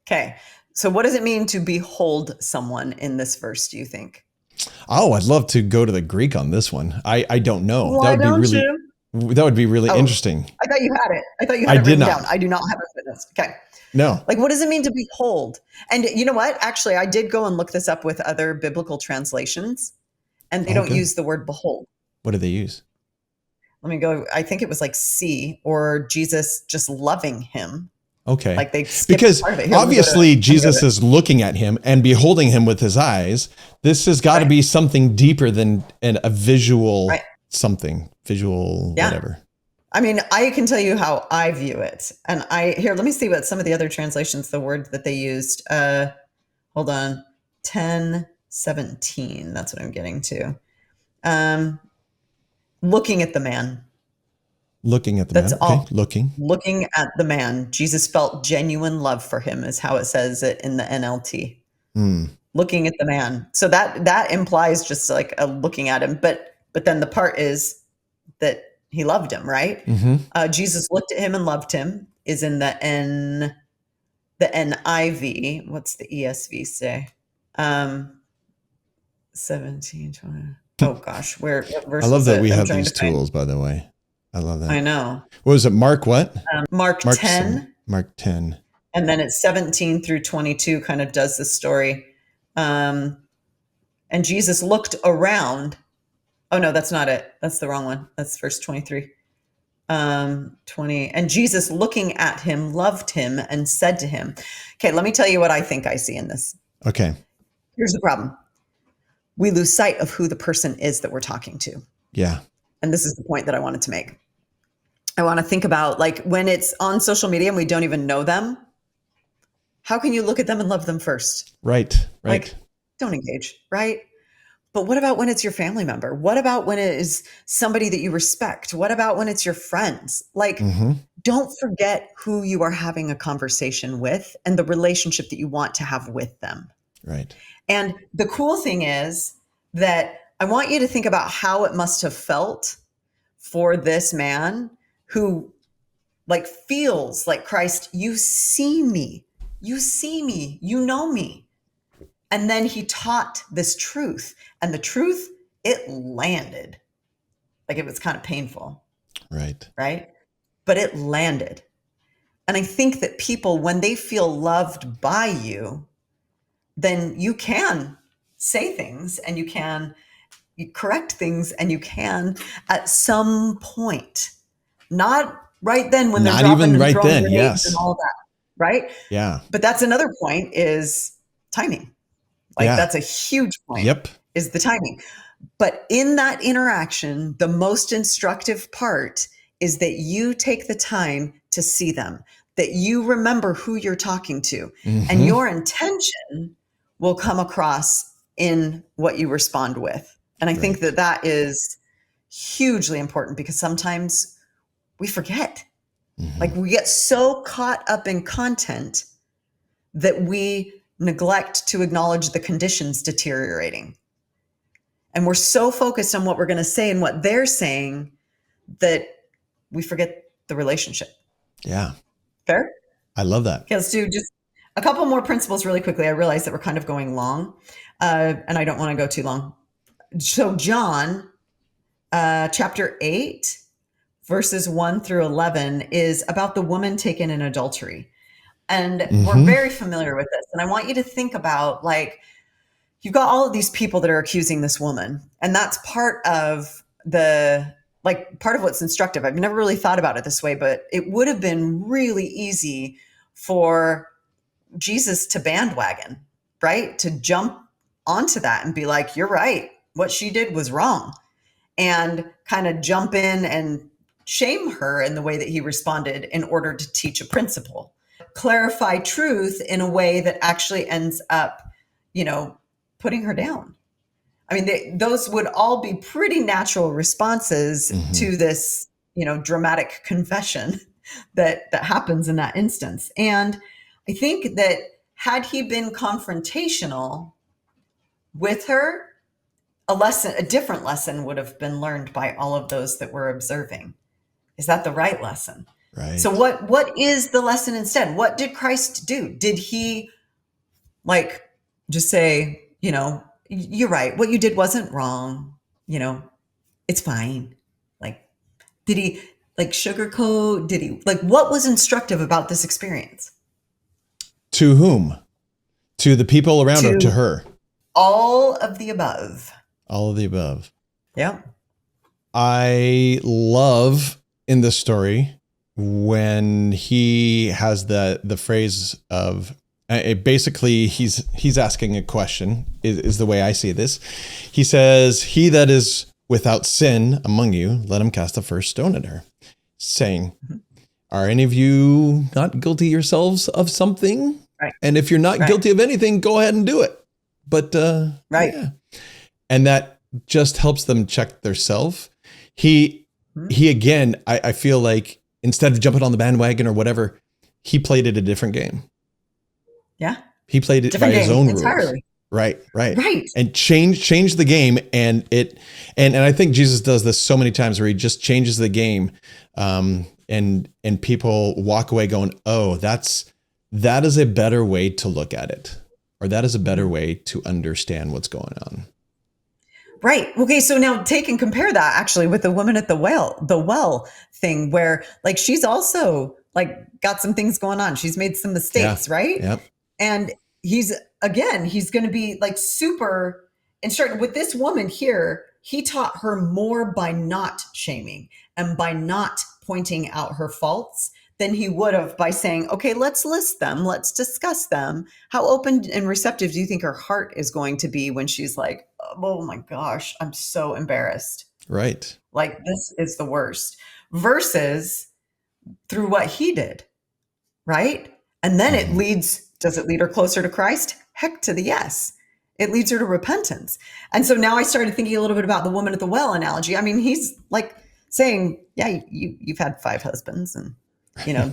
A: Okay. So what does it mean to behold someone in this verse, do you think?
B: Oh, I'd love to go to the Greek on this one. I don't know.
A: Why don't you?
B: That would be really interesting.
A: I thought you had it. I thought you had it written down. I do not have it witnessed. Okay.
B: No.
A: Like, what does it mean to behold? And you know what? Actually, I did go and look this up with other biblical translations, and they don't use the word behold.
B: What do they use?
A: Let me go. I think it was like see, or Jesus just loving him.
B: Okay.
A: Like they
B: because
A: part of it. Here,
B: obviously Jesus is looking at him and beholding him with his eyes. This has got to be something deeper than a visual something, whatever.
A: I mean, I can tell you how I view it. And let me see what some of the other translations, the word that they used. Hold on. 10:17. That's what I'm getting to. Looking at the man.
B: Looking at the
A: That's
B: man.
A: all.
B: Okay.
A: Looking at the man. Jesus felt genuine love for him, is how it says it in the NLT. Looking at the man. So that implies just like a looking at him. But then the part is that he loved him, right? Jesus looked at him and loved him is in the NIV. What's the ESV say? 17, 20. Oh gosh, what verse?
B: I love that we have these tools, by the way. I love that.
A: I know.
B: What was it? Mark what?
A: Mark 10.
B: Mark 10.
A: And then it's 17 through 22 kind of does the story. And Jesus looked around. Oh, no, that's not it. That's the wrong one. That's verse 23. 20. And Jesus looking at him, loved him and said to him, okay, let me tell you what I think I see in this.
B: Okay.
A: Here's the problem. we lose sight of who the person is that we're talking to.
B: Yeah.
A: And this is the point that I wanted to make. I want to think about, like, when it's on social media and we don't even know them, how can you look at them and love them first?
B: Right. Right.
A: Like, don't engage, right? But what about when it's your family member? What about when it is somebody that you respect? What about when it's your friends? Like, don't forget who you are having a conversation with and the relationship that you want to have with them.
B: Right.
A: And the cool thing is that I want you to think about how it must have felt for this man who, like, feels like, Christ, you see me, you know me. And then he taught this truth, and the truth, it landed. Like, it was kind of painful.
B: Right.
A: Right. But it landed. And I think that people, when they feel loved by you, then you can say things and you can correct things, and you can at some point, not right then when they're
B: Not
A: dropping
B: even
A: and
B: right
A: throwing
B: then.
A: grenades
B: Yes.
A: and all that. Right.
B: Yeah.
A: But that's another point, is timing. Like,
B: Yeah.
A: that's a huge point.
B: Yep.
A: Is the timing. But in that interaction, the most instructive part is that you take the time to see them, that you remember who you're talking to, and your intention will come across in what you respond with. And I think that that is hugely important, because sometimes we forget. Like, we get so caught up in content that we neglect to acknowledge the conditions deteriorating. And we're so focused on what we're going to say and what they're saying that we forget the relationship.
B: Yeah.
A: Fair?
B: I love that.
A: Okay, let's do just a couple more principles really quickly. I realize that we're kind of going long, and I don't want to go too long. So John, chapter 8, verses 1 through 11 is about the woman taken in adultery. And we're very familiar with this. And I want you to think about, like, you've got all of these people that are accusing this woman. And that's part of part of what's instructive. I've never really thought about it this way, but it would have been really easy for Jesus to bandwagon, right? To jump onto that and be like, you're right. What she did was wrong. And kind of jump in and shame her in the way that he responded in order to teach a principle. Clarify truth in a way that actually ends up, putting her down. I mean, those would all be pretty natural responses to this, dramatic confession that happens in that instance. And I think that had he been confrontational with her, a different lesson would have been learned by all of those that were observing. Is that the right lesson?
B: Right.
A: So what is the lesson instead? What did Christ do? Did he, like, just say, you're right, what you did wasn't wrong, it's fine? Like, did he, like, sugarcoat? Did he, like, what was instructive about this experience?
B: To whom? To the people around, or to her?
A: All of the above.
B: All of the above.
A: Yeah.
B: I love in this story when he has the phrase of, basically he's asking a question, is the way I see this. He says, he that is without sin among you, let him cast the first stone at her, saying, are any of you not guilty yourselves of something?
A: Right.
B: And if you're not guilty of anything, go ahead and do it. But yeah. And that just helps them check their self. He again, I feel like instead of jumping on the bandwagon or whatever, he played it a different game.
A: Yeah.
B: He played it
A: different
B: by his own
A: entirely.
B: rules. Right. And change the game. And I think Jesus does this so many times where he just changes the game. And people walk away going, oh, that is a better way to look at it. Or that is a better way to understand what's going on.
A: Right. Okay. So now take and compare that actually with the woman at the well thing, where, like, she's also, like, got some things going on. She's made some mistakes, right?
B: Yep.
A: And he's going to be, like, super instructed with this woman here. He taught her more by not shaming and by not pointing out her faults than he would have by saying, okay, let's list them. Let's discuss them. How open and receptive do you think her heart is going to be when she's like, oh my gosh, I'm so embarrassed.
B: Right.
A: Like, this is the worst. Versus through what he did, right? And then it leads, does it lead her closer to Christ? Heck to the yes. It leads her to repentance. And so now I started thinking a little bit about the woman at the well analogy. I mean, he's like saying, yeah, you've had 5 husbands and,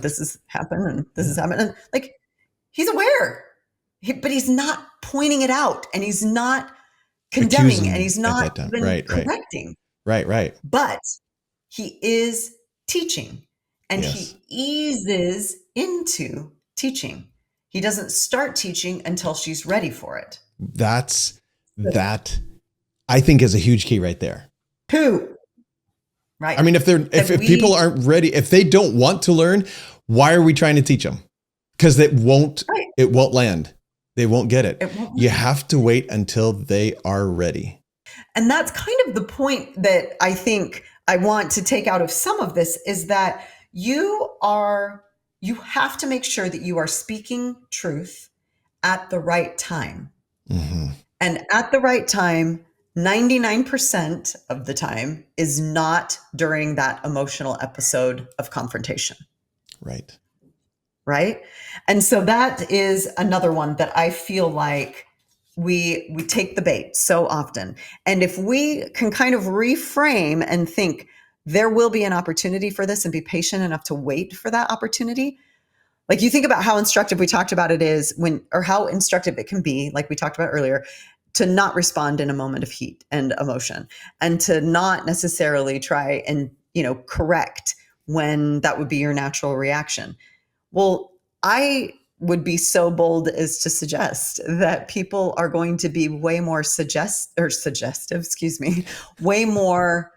A: this has happened and this has happened. And like, he's aware, but he's not pointing it out, and he's not condemning,
B: Accusing
A: and he's
B: at
A: not
B: that time.
A: even
B: Right.
A: correcting.
B: Right.
A: But he is teaching, and
B: Yes.
A: he eases into teaching. He doesn't start teaching until she's ready for it.
B: That I think is a huge key right there.
A: Who? Right.
B: I mean, if people aren't ready, if they don't want to learn, why are we trying to teach them? Because it won't land. They won't get it. You have to wait until they are ready.
A: And that's kind of the point that I think I want to take out of some of this, is that you have to make sure that you are speaking truth at the right time.
B: Mm-hmm.
A: And at the right time, 99% of the time is not during that emotional episode of confrontation.
B: Right.
A: Right. And so that is another one that I feel like we take the bait so often. And if we can kind of reframe and think there will be an opportunity for this, and be patient enough to wait for that opportunity. Like, you think about how instructive we talked about it is or how instructive it can be, like we talked about earlier, to not respond in a moment of heat and emotion, and to not necessarily try and, correct when that would be your natural reaction. Well, I would be so bold as to suggest that people are going to be way more suggestive, way more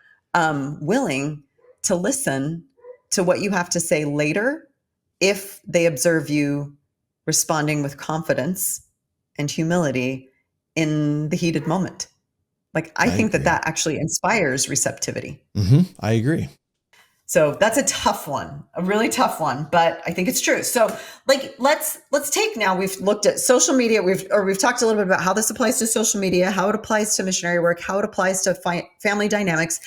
A: willing to listen to what you have to say later if they observe you responding with confidence and humility in the heated moment. Like, I think that actually inspires receptivity.
B: Mm-hmm. I agree.
A: So that's a tough one, a really tough one, but I think it's true. So like, let's take now, we've looked at social media. We've talked a little bit about how this applies to social media, how it applies to missionary work, how it applies to family dynamics.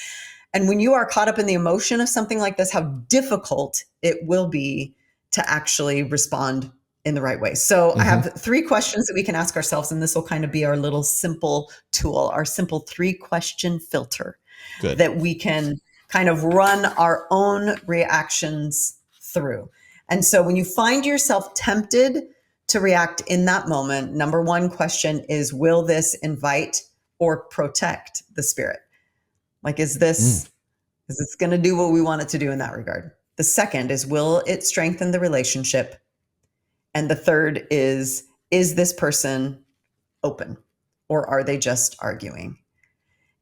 A: And when you are caught up in the emotion of something like this, how difficult it will be to actually respond in the right way. So I have 3 questions that we can ask ourselves, and this will kind of be our little simple tool, our simple 3-question filter.
B: Good.
A: That we can kind of run our own reactions through. And so when you find yourself tempted to react in that moment, number 1 question is, will this invite or protect the spirit? Like, is this going to do what we want it to do in that regard? The second is, will it strengthen the relationship? And the third is this person open, or are they just arguing?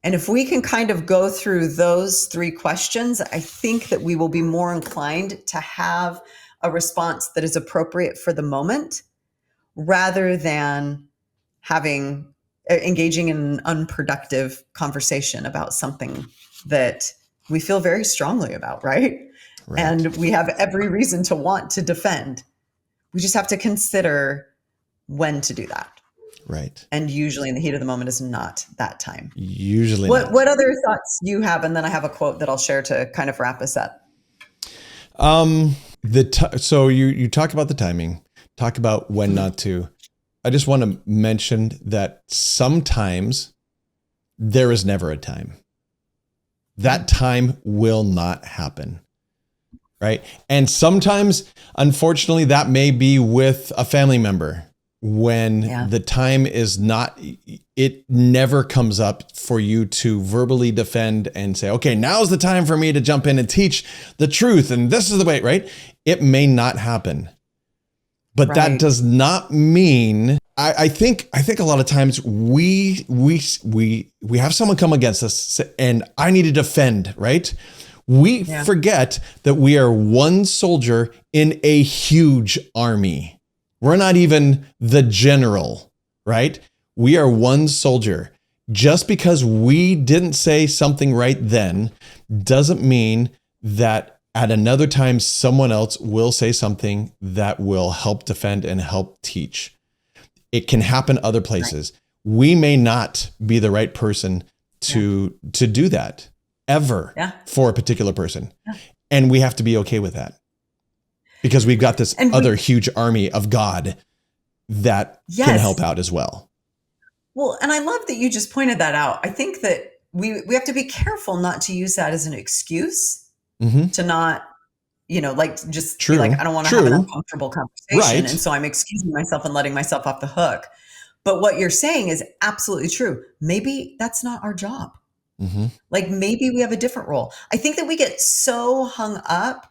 A: And if we can kind of go through those 3 questions, I think that we will be more inclined to have a response that is appropriate for the moment, rather than engaging in an unproductive conversation about something that we feel very strongly about, right? And we have every reason to want to defend. We just have to consider when to do that.
B: Right.
A: And usually in the heat of the moment is not that time.
B: Usually
A: What
B: not.
A: What other thoughts you have? And then I have a quote that I'll share to kind of wrap us up.
B: So you talk about the timing, talk about when not to. I just want to mention that sometimes there is never a time. That time will not happen. Right. And sometimes, unfortunately, that may be with a family member when the time is not, it never comes up for you to verbally defend and say, okay, now's the time for me to jump in and teach the truth. And this is the way, right? It may not happen. But that does not mean, I think a lot of times we have someone come against us and I need to defend, right? We forget that we are one soldier in a huge army. We're not even the general, right? We are one soldier. Just because we didn't say something right then doesn't mean that at another time someone else will say something that will help defend and help teach. It can happen other places. we may not be the right person to do that ever for a particular person. And we have to be okay with that because we've got this other huge army of God that can help out as well.
A: Well, and I love that you just pointed that out. I think that we have to be careful not to use that as an excuse to not, just be like, I don't want to have an uncomfortable conversation. And so I'm excusing myself and letting myself off the hook. But what you're saying is absolutely true. Maybe that's not our job. Like maybe we have a different role. I think that we get so hung up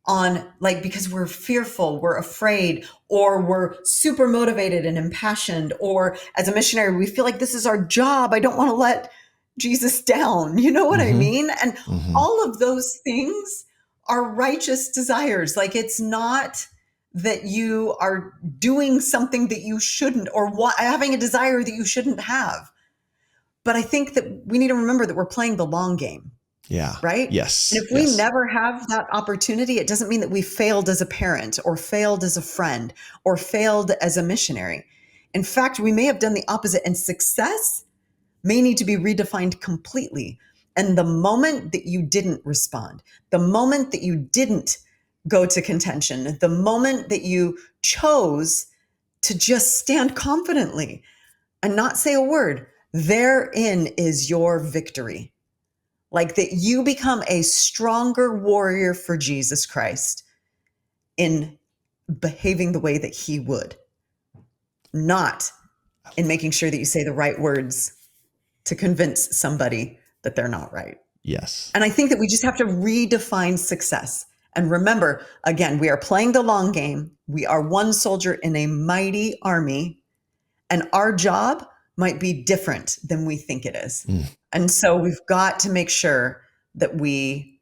A: on because we're fearful, we're afraid, or we're super motivated and impassioned, or as a missionary, we feel like this is our job. I don't want to let Jesus down. You know what I mean? And all of those things are righteous desires. Like it's not that you are doing something that you shouldn't, or having a desire that you shouldn't have. But I think that we need to remember that we're playing the long game.
B: Yeah.
A: Right?
B: Yes.
A: And if we never have that opportunity, it doesn't mean that we failed as a parent or failed as a friend or failed as a missionary. In fact, we may have done the opposite, and success may need to be redefined completely. And the moment that you didn't respond, the moment that you didn't go to contention, the moment that you chose to just stand confidently and not say a word, therein is your victory. Like that you become a stronger warrior for Jesus Christ in behaving the way that he would, not in making sure that you say the right words to convince somebody that they're not right.
B: Yes.
A: And I think that we just have to redefine success. And remember, again, we are playing the long game. We are one soldier in a mighty army, and our job might be different than we think it is. And so we've got to make sure that we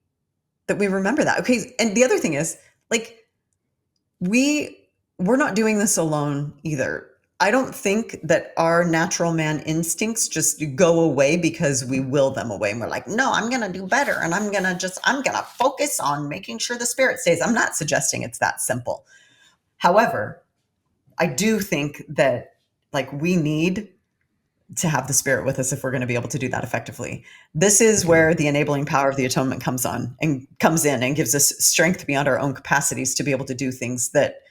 A: remember that. Okay. And the other thing is, we're not doing this alone either. I don't think that our natural man instincts just go away because we will them away. And we're like, no, I'm going to do better. And I'm going to focus on making sure the spirit stays. I'm not suggesting it's that simple. However, I do think that we need to have the spirit with us if we're going to be able to do that effectively. This is where the enabling power of the atonement comes in and gives us strength beyond our own capacities to be able to do things that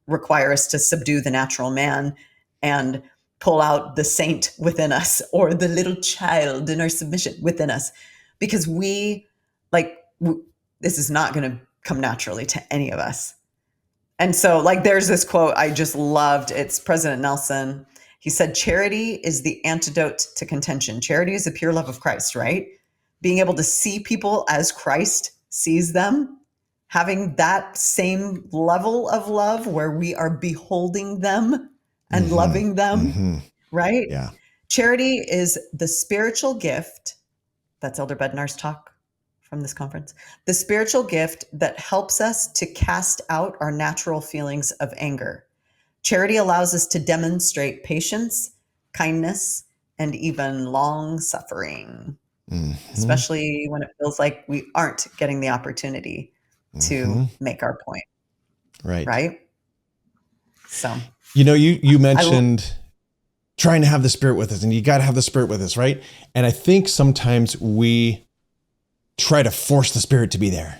A: require us to subdue the natural man and pull out the saint within us or the little child in our submission within us, because this is not going to come naturally to any of us. And so there's this quote I just loved. It's President Nelson. He said, charity is the antidote to contention. Charity is the pure love of Christ, right? Being able to see people as Christ sees them, having that same level of love where we are beholding them and loving them, right?
B: Yeah.
A: Charity is the spiritual gift. That's Elder Bednar's talk from this conference. The spiritual gift that helps us to cast out our natural feelings of anger. Charity allows us to demonstrate patience, kindness, and even long suffering, especially when it feels like we aren't getting the opportunity to make our point.
B: Right.
A: Right. So,
B: you mentioned trying to have the spirit with us, and you got to have the spirit with us. Right. And I think sometimes we try to force the spirit to be there.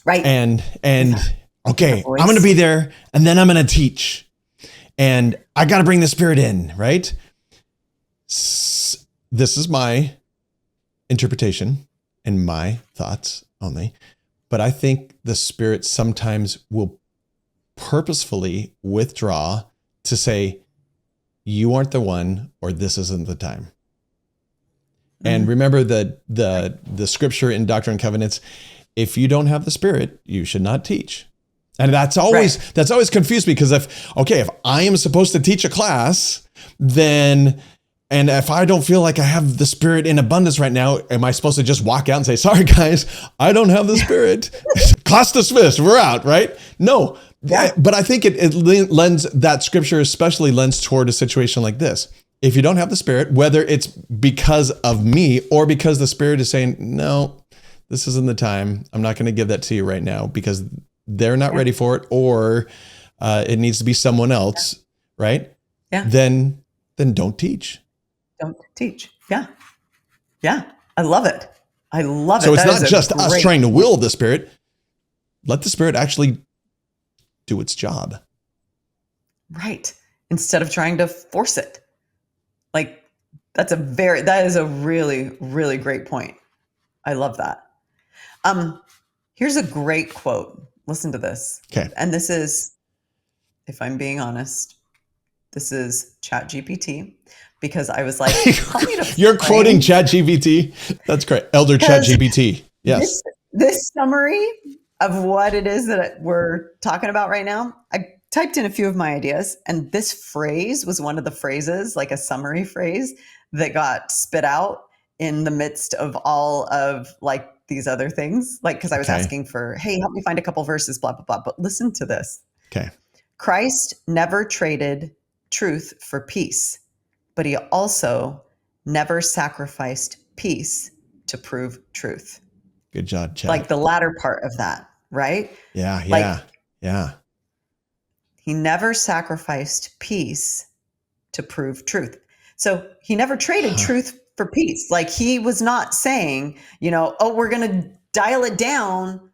B: Right. And okay, I'm going to be there, and then I'm going to teach. And I got to bring the spirit in, right? This is my interpretation and my thoughts only. But I think the spirit sometimes will purposefully withdraw to say, you aren't the one, or this isn't the time. And remember the scripture in Doctrine and Covenants, if you don't have the spirit, you should not teach. And that's always confused me, because if I am supposed to teach a class, then, and if I don't feel like I have the spirit in abundance right now, am I supposed to just walk out and say, sorry guys, I don't have the spirit. Class dismissed, we're out, right? No. Yeah. But I think it lends, that scripture especially lends toward a situation like this. If you don't have the spirit, whether it's because of me or because the spirit is saying, no, this isn't the time, I'm not going to give that to you right now because they're not ready for it, or it needs to be someone else, right? Yeah. Then don't teach.
A: don't teach. Yeah. Yeah. I love it. I love it.
B: So it's
A: That is
B: not
A: a
B: just us
A: great
B: trying to will the Spirit. Let the Spirit actually do its job.
A: Right. Instead of trying to force it. Like that is a really, really great point. I love that. Here's a great quote. Listen to this.
B: Okay.
A: And this is, if I'm being honest, this is ChatGPT, because I was like, help me to
B: You're quoting
A: frame-
B: ChatGPT. That's great. Elder
A: Because
B: ChatGPT. Yes.
A: This summary of what it is that we're talking about right now, I typed in a few of my ideas, and this phrase was one of the phrases, like a summary phrase, that got spit out in the midst of all of like these other things. Like, because I was
B: Okay.
A: asking for, hey, help me find a couple verses, blah, blah, blah. But listen to this.
B: Okay.
A: Christ never traded truth for peace, but he also never sacrificed peace to prove truth.
B: Good job, Chat.
A: Like the latter part of that, right?
B: Yeah.
A: like-
B: Yeah. Yeah.
A: He never sacrificed peace to prove truth. So he never traded truth for peace. Like he was not saying, oh, we're going to dial it down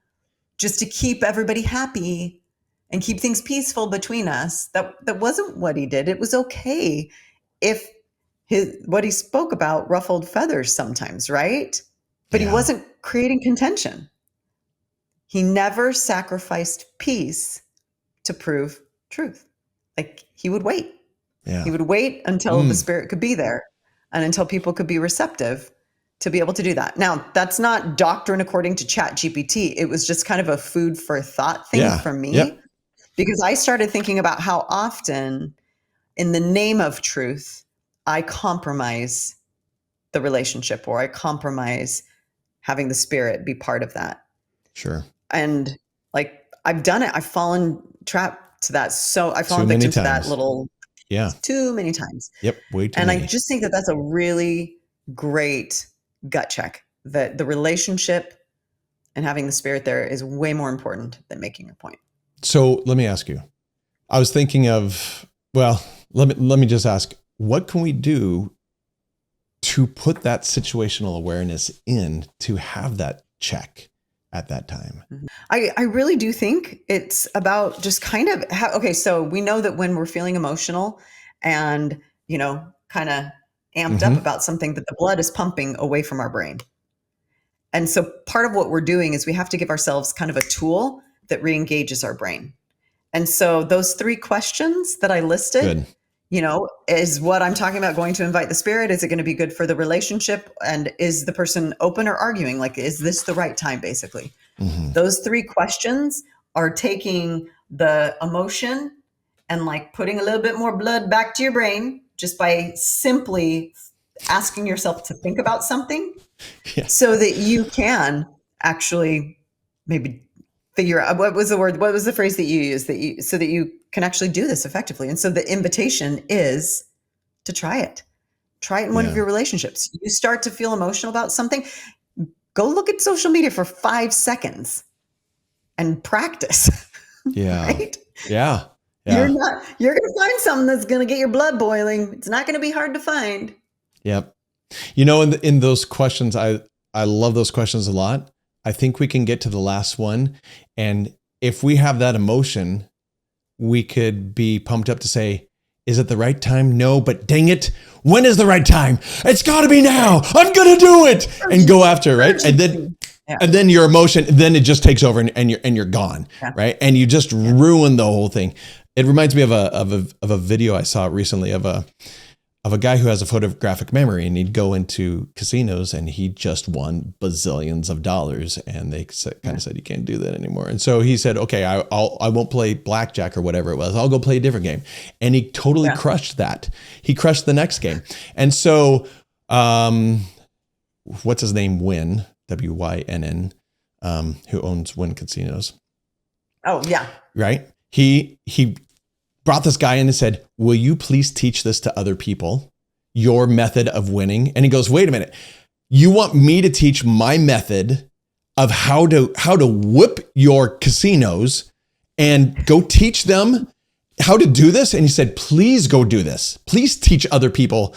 A: just to keep everybody happy and keep things peaceful between us. That wasn't what he did. It was okay if what he spoke about ruffled feathers sometimes, right? But
B: Yeah.
A: he wasn't creating contention. He never sacrificed peace to prove truth. Like he would wait.
B: Yeah.
A: He would wait until the Spirit could be there and until people could be receptive to be able to do that. Now, that's not doctrine according to ChatGPT. It was just kind of a food for thought thing for me.
B: Yep.
A: Because I started thinking about how often in the name of truth, I compromise the relationship, or I compromise having the Spirit be part of that.
B: Sure.
A: And like I've done it. I've fallen trapped to that. So I've fallen
B: Too many
A: victim to that
B: times.
A: little
B: Yeah.
A: too many times.
B: Yep. Way too
A: And
B: many.
A: I just think that that's a really great gut check, that the relationship and having the Spirit there is way more important than making a point.
B: So let me ask you, I was thinking of, well, let me just ask, what can we do to put that situational awareness in to have that check at that time?
A: I really do think it's about just kind of okay. So we know that when we're feeling emotional and, kind of amped up about something, that the blood is pumping away from our brain. And so part of what we're doing is we have to give ourselves kind of a tool that re-engages our brain. And so those 3 questions that I listed,
B: Good.
A: is what I'm talking about going to invite the Spirit? Is it going to be good for the relationship? And is the person open or arguing? Like, is this the right time, basically? Those 3 questions are taking the emotion and like putting a little bit more blood back to your brain just by simply asking yourself to think about something so that you can actually maybe figure out what was the phrase that you used, so that you can actually do this effectively. And so the invitation is to try it in one of your relationships. You start to feel emotional about something, go look at social media for 5 seconds and practice.
B: Yeah.
A: Right?
B: Yeah.
A: You're going to find something that's going to get your blood boiling. It's not going to be hard to find.
B: Yep. In those questions, I love those questions a lot. I think we can get to the last one. And if we have that emotion, we could be pumped up to say, is it the right time? No, but dang it. When is the right time? It's got to be now. I'm going to do it and go after it, right? And then your emotion, then it just takes over and you're gone, right? And you just ruin the whole thing. It reminds me of a video I saw recently of a guy who has a photographic memory, and he'd go into casinos and he just won bazillions of dollars, and they kind of said you can't do that anymore. And so he said, okay, I won't play blackjack or whatever it was. I'll go play a different game. And he totally crushed that. He crushed the next game. And so, what's his name? Wynn, Wynn, who owns Wynn Casinos.
A: Oh yeah.
B: Right. He brought this guy in and said, will you please teach this to other people, your method of winning? And he goes, wait a minute. You want me to teach my method of how to whip your casinos and go teach them how to do this? And he said, please go do this. Please teach other people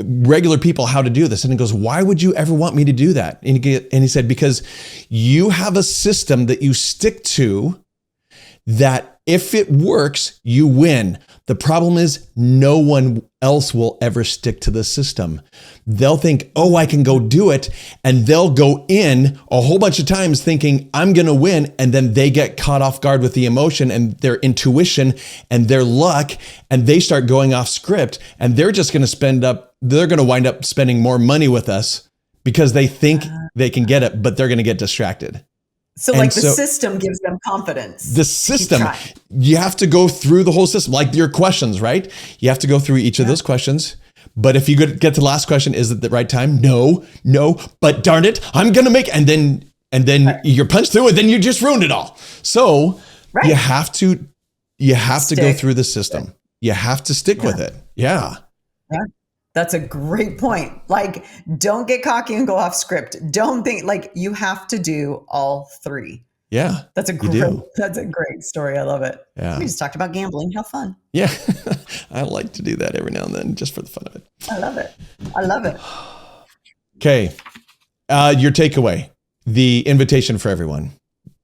B: regular people how to do this. And he goes, why would you ever want me to do that? And he said, because you have a system that you stick to that if it works, you win. The problem is no one else will ever stick to the system. They'll think, oh, I can go do it. And they'll go in a whole bunch of times thinking I'm going to win. And then they get caught off guard with the emotion and their intuition and their luck. And they start going off script, and they're just going to they're going to wind up spending more money with us because they think they can get it, but they're going to get distracted.
A: So like the system gives them confidence.
B: The system, you have to go through the whole system, like your questions, right? You have to go through each of those questions. But if you get to the last question, is it the right time? No, but darn it, I'm going to make, and then you're punched through it, then you just ruined it all. So you have to go through the system. You have to stick with it. Yeah.
A: That's a great point. Like, don't get cocky and go off script. Don't think, like, you have to do all three.
B: Yeah.
A: That's a great story. I love it.
B: Yeah.
A: We just talked about gambling. How fun.
B: Yeah. I like to do that every now and then just for the fun of it.
A: I love it.
B: Okay. Your takeaway, the invitation for everyone,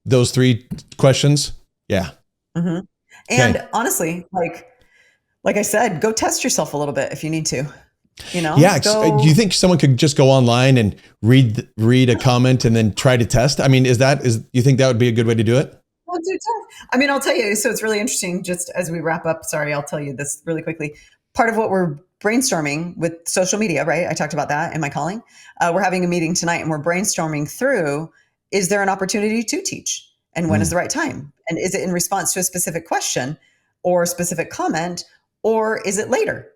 B: those 3 questions. Yeah.
A: Mm-hmm. And honestly, like I said, go test yourself a little bit if you need to.
B: Yeah. Do you think someone could just go online and read a comment and then try to test? I mean, you think that would be a good way to do it?
A: Well, I mean, I'll tell you. So it's really interesting. Just as we wrap up, sorry, I'll tell you this really quickly. Part of what we're brainstorming with social media, right? I talked about that in my calling. We're having a meeting tonight, and we're brainstorming through: is there an opportunity to teach, and when is the right time, and is it in response to a specific question or a specific comment, or is it later?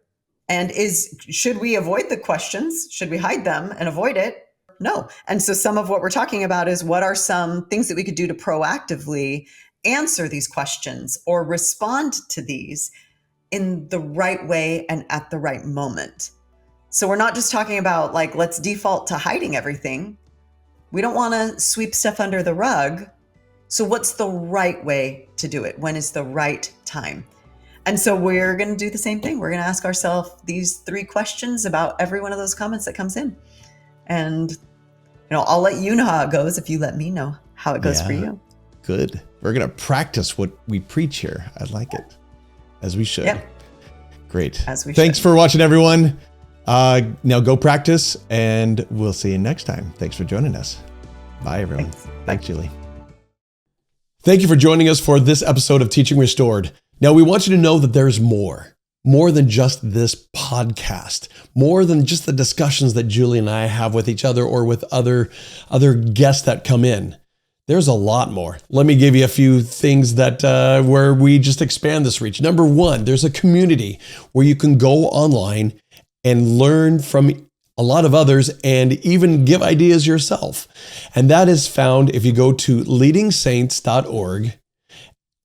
A: And should we avoid the questions? Should we hide them and avoid it? No. And so some of what we're talking about is what are some things that we could do to proactively answer these questions or respond to these in the right way and at the right moment. So we're not just talking about like, let's default to hiding everything. We don't want to sweep stuff under the rug. So what's the right way to do it? When is the right time? And so we're going to do the same thing. We're going to ask ourselves these 3 questions about every one of those comments that comes in. And, I'll let you know how it goes if you let me know how it goes for you.
B: Good. We're going to practice what we preach here. I like it. As we should. Yep. Great. Thanks for watching, everyone. Now go practice, and we'll see you next time. Thanks for joining us. Bye, everyone. Thanks, Julie. Thank you for joining us for this episode of Teaching Restored. Now, we want you to know that there's more than just this podcast, more than just the discussions that Julie and I have with each other or with other guests that come in. There's a lot more. Let me give you a few things that where we just expand this reach. Number 1, there's a community where you can go online and learn from a lot of others and even give ideas yourself. And that is found if you go to leadingsaints.org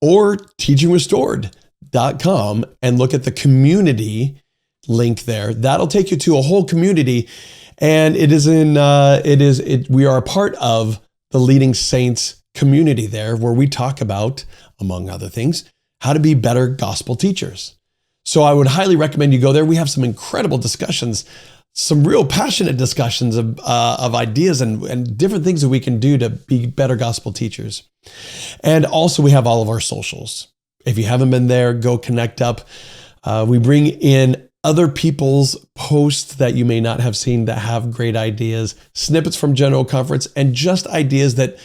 B: or teachingrestored.com and look at the community link there. That'll take you to a whole community. And we are a part of the Leading Saints community there, where we talk about, among other things, how to be better gospel teachers. So I would highly recommend you go there. We have some incredible discussions, some real passionate discussions of ideas and different things that we can do to be better gospel teachers. And also we have all of our socials. If you haven't been there, go connect up. We bring in other people's posts that you may not have seen that have great ideas, snippets from General Conference, and just ideas that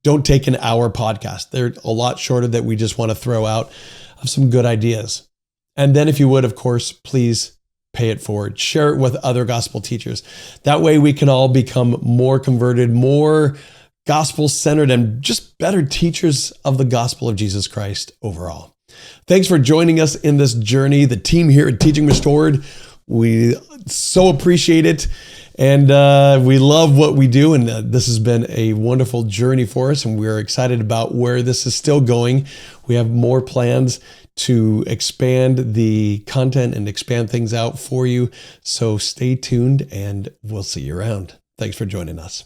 B: don't take an hour podcast. They're a lot shorter that we just want to throw out of some good ideas. And then if you would, of course, please pay it forward. Share it with other gospel teachers. That way we can all become more converted, more gospel-centered, and just better teachers of the gospel of Jesus Christ overall. Thanks for joining us in this journey. The team here at Teaching Restored, we so appreciate it. And we love what we do. And this has been a wonderful journey for us. And we're excited about where this is still going. We have more plans to expand the content and expand things out for you. So stay tuned, and we'll see you around. Thanks for joining us.